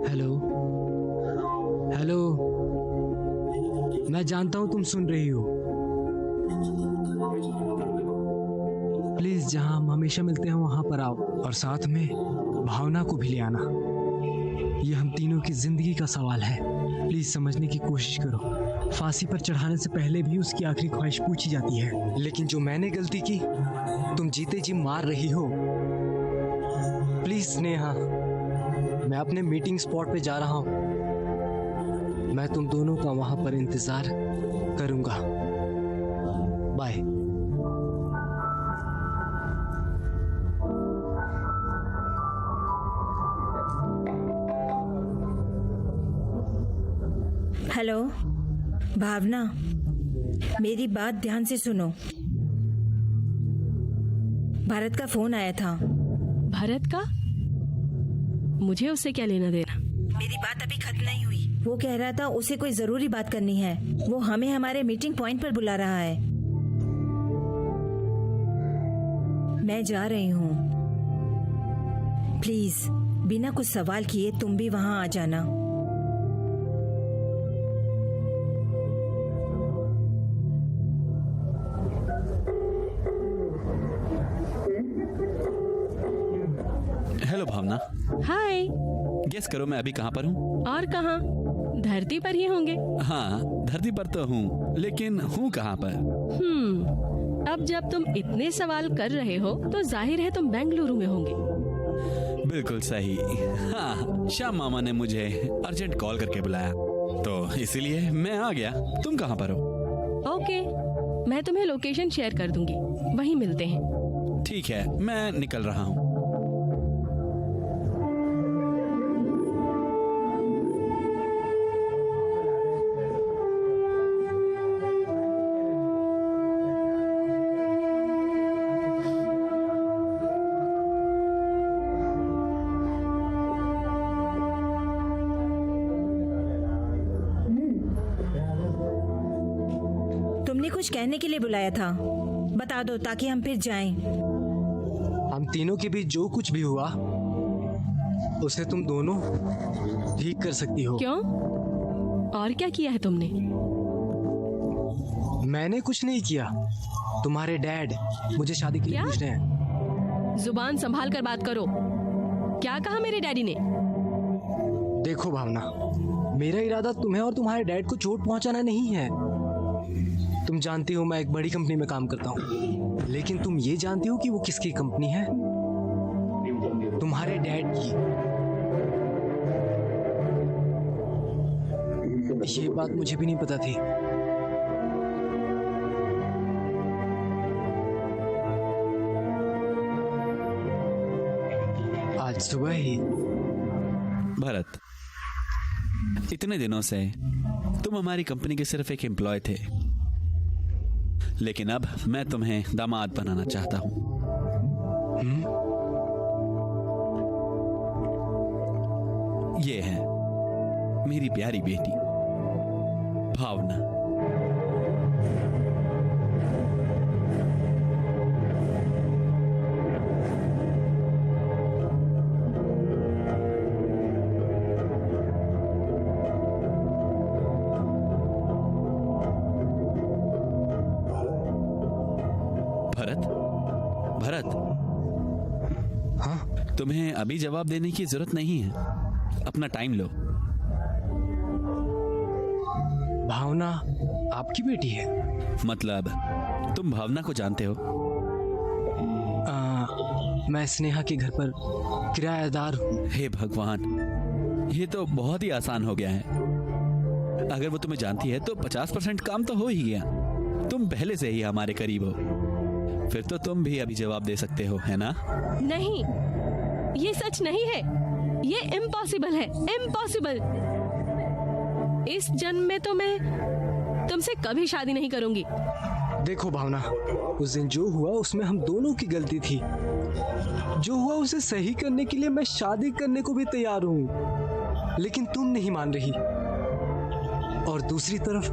हेलो हेलो, मैं जानता हूँ तुम सुन रही हो। प्लीज जहां हम हमेशा मिलते हैं वहां पर आओ, और साथ में भावना को भी ले आना। ये हम तीनों की जिंदगी का सवाल है, प्लीज समझने की कोशिश करो। फांसी पर चढ़ाने से पहले भी उसकी आखिरी ख्वाहिश पूछी जाती है, लेकिन जो मैंने गलती की तुम जीते जी मार रही हो। प्लीज स्नेहा, मैं अपने मीटिंग स्पॉट पे जा रहा हूँ। मैं तुम दोनों का वहां पर इंतजार करूंगा। बाय। हेलो भावना, मेरी बात ध्यान से सुनो। भारत का फोन आया था। भारत का? मुझे उससे क्या लेना देना? मेरी बात अभी खत्म नहीं हुई। वो कह रहा था उसे कोई जरूरी बात करनी है। वो हमें हमारे मीटिंग पॉइंट पर बुला रहा है। मैं जा रही हूँ। प्लीज बिना कुछ सवाल किए तुम भी वहां आ जाना। हेलो भावना। हाय। गेस करो मैं अभी कहाँ पर हूँ? और कहाँ? धरती पर ही होंगे। हाँ धरती पर तो हूँ, लेकिन हूँ कहाँ पर? अब जब तुम इतने सवाल कर रहे हो तो जाहिर है तुम बेंगलुरु में होंगे। बिल्कुल सही। हाँ, श्याम मामा ने मुझे अर्जेंट कॉल करके बुलाया, तो इसीलिए मैं आ गया। तुम कहाँ पर हो? ओके, मैं तुम्हें लोकेशन शेयर कर दूंगी, वहीं मिलते हैं। ठीक है, मैं निकल रहा हूँ। तुमने कुछ कहने के लिए बुलाया था, बता दो ताकि हम फिर जाएं। हम तीनों के बीच जो कुछ भी हुआ उसे तुम दोनों ठीक कर सकती हो। क्यों? और क्या किया है तुमने? मैंने कुछ नहीं किया। तुम्हारे डैड मुझे शादी के लिए क्या? पूछ रहे हैं। जुबान संभाल कर बात करो। क्या कहा मेरे डैडी ने? देखो भावना, मेरा इरादा तुम्हें और तुम्हारे डैड को चोट पहुंचाना नहीं है। तुम जानती हो मैं एक बड़ी कंपनी में काम करता हूँ, लेकिन तुम ये जानती हो कि वो किसकी कंपनी है? तुम्हारे डैड की। ये बात मुझे भी नहीं पता थी। आज सुबह ही। भरत, इतने दिनों से तुम हमारी कंपनी के सिर्फ एक एम्प्लॉय थे, लेकिन अब मैं तुम्हें दामाद बनाना चाहता हूं। ये है मेरी प्यारी बेटी भावना। भरत, हाँ? तुम्हें अभी जवाब देने की जरूरत नहीं है, अपना टाइम लो। भावना आपकी बेटी है? मतलब तुम भावना को जानते हो? मैं स्नेहा के घर पर किराएदार हूँ। हे भगवान, ये तो बहुत ही आसान हो गया है। अगर वो तुम्हें जानती है तो 50% काम तो हो ही गया। तुम पहले से ही हमारे करीब हो, फिर तो तुम भी अभी जवाब दे सकते हो, है ना? नहीं, ये सच नहीं है। ये इम्पॉसिबल है, इम्पॉसिबल। इस जन्म में तो मैं तुमसे कभी शादी नहीं करूंगी। देखो भावना, उस दिन जो हुआ उसमें हम दोनों की गलती थी। जो हुआ उसे सही करने के लिए मैं शादी करने को भी तैयार हूँ, लेकिन तुम नहीं मान रही। और दूसरी तरफ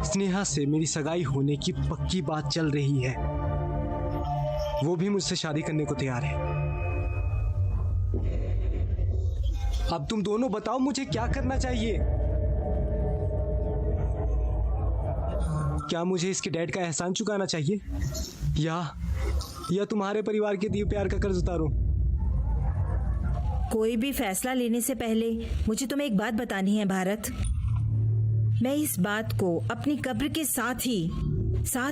स्नेहा से मेरी सगाई होने की पक्की बात चल रही है। वो भी मुझसे शादी करने को तैयार है। अब तुम दोनों बताओ मुझे क्या करना चाहिए? क्या मुझे इसके डैड का एहसान चुकाना चाहिए, या तुम्हारे परिवार के दिए प्यार का कर्ज उतारूं? कोई भी फैसला लेने से पहले मुझे तुम्हें एक बात बतानी है भारत। मैं इस बात को अपनी कब्र के साथ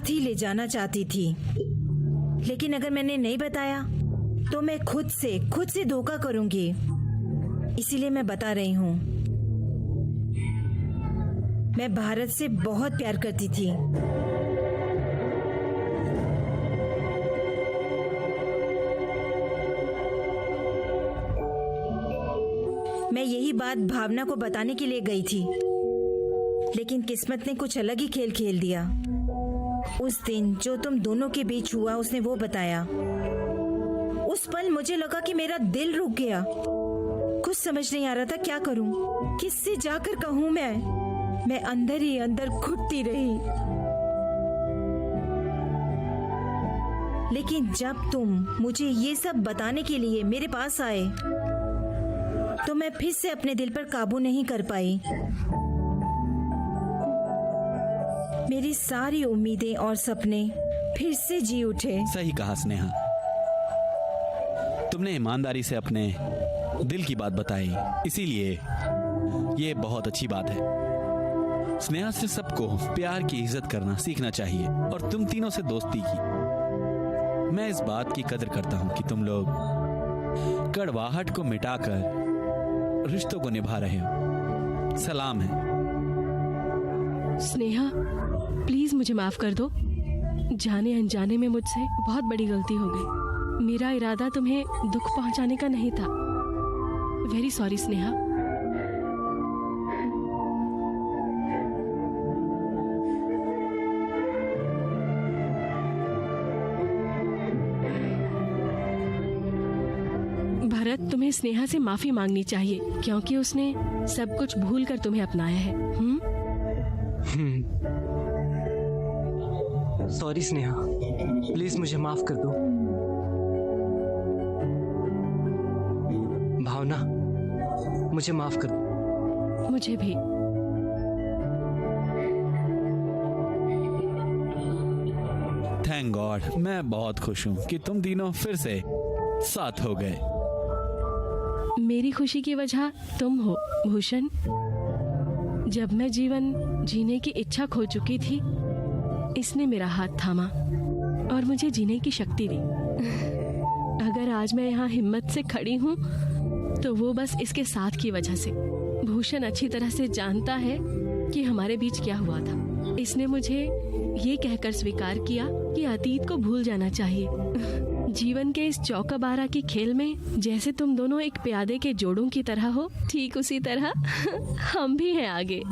ही ले जाना चाहती थी, लेकिन अगर मैंने नहीं बताया तो मैं खुद से धोखा करूंगी। इसीलिए मैं बता रही हूँ। मैं भारत से बहुत प्यार करती थी। मैं यही बात भावना को बताने के लिए गई थी, लेकिन किस्मत ने कुछ अलग ही खेल खेल दिया। उस दिन जो तुम दोनों के बीच हुआ उसने वो बताया। उस पल मुझे लगा कि मेरा दिल रुक गया। कुछ समझ नहीं आ रहा था क्या करूं, किससे जाकर कहूं। मैं अंदर ही अंदर घुटती रही। लेकिन जब तुम मुझे ये सब बताने के लिए मेरे पास आए तो मैं फिर से अपने दिल पर काबू नहीं कर पाई। मेरी सारी उम्मीदें और सपने फिर से जी उठे। सही कहा स्नेहा, तुमने ईमानदारी से अपने दिल की बात बताई, इसीलिए ये बहुत अच्छी बात है। स्नेहा से सबको प्यार की इज्जत करना सीखना चाहिए, और तुम तीनों से दोस्ती की। मैं इस बात की कदर करता हूं कि तुम लोग कड़वाहट को मिटाकर रिश्तों को निभा रहे हो। सलाम है। स्नेहा, प्लीज मुझे माफ कर दो। जाने अनजाने में मुझसे बहुत बड़ी गलती हो गई। मेरा इरादा तुम्हें दुख पहुंचाने का नहीं था। Very sorry Sneha. भरत, तुम्हें स्नेहा से माफी मांगनी चाहिए, क्योंकि उसने सब कुछ भूल कर तुम्हें अपनाया है। सॉरी स्नेहा, प्लीज मुझे माफ कर दो। भावना, मुझे माफ कर दो। मुझे भी। थैंक गॉड, मैं बहुत खुश हूं कि तुम तीनों फिर से साथ हो गए। मेरी खुशी की वजह तुम हो भूषण। जब मैं जीवन जीने की इच्छा खो चुकी थी, इसने मेरा हाथ थामा और मुझे जीने की शक्ति दी। अगर आज मैं यहाँ हिम्मत से खड़ी हूँ तो वो बस इसके साथ की वजह से। भूषण अच्छी तरह से जानता है कि हमारे बीच क्या हुआ था। इसने मुझे ये कहकर स्वीकार किया कि अतीत को भूल जाना चाहिए। जीवन के इस चौका-बारा की खेल में जैसे तुम दोनों एक प्यादे के जोड़ों की तरह हो, ठीक उसी तरह हम भी हैं आगे।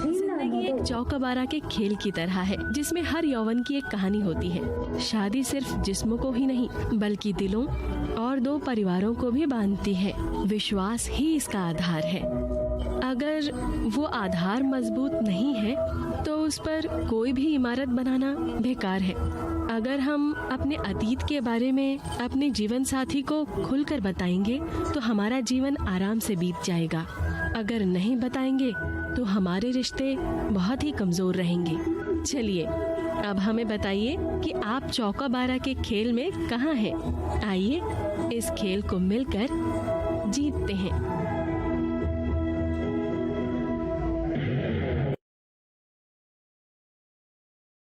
जिंदगी एक चौका-बारा के खेल की तरह है जिसमें हर यौवन की एक कहानी होती है। शादी सिर्फ जिस्मों को ही नहीं बल्कि दिलों और दो परिवारों को भी बांधती है। विश्वास ही इसका आधार है। अगर वो आधार मजबूत नहीं है तो उस पर कोई भी इमारत बनाना बेकार है। अगर हम अपने अतीत के बारे में अपने जीवन साथी को खुलकर बताएंगे तो हमारा जीवन आराम से बीत जाएगा। अगर नहीं बताएंगे तो हमारे रिश्ते बहुत ही कमजोर रहेंगे। चलिए अब हमें बताइए कि आप चौका-बारा के खेल में कहाँ हैं। आइए इस खेल को मिलकर जीतते हैं।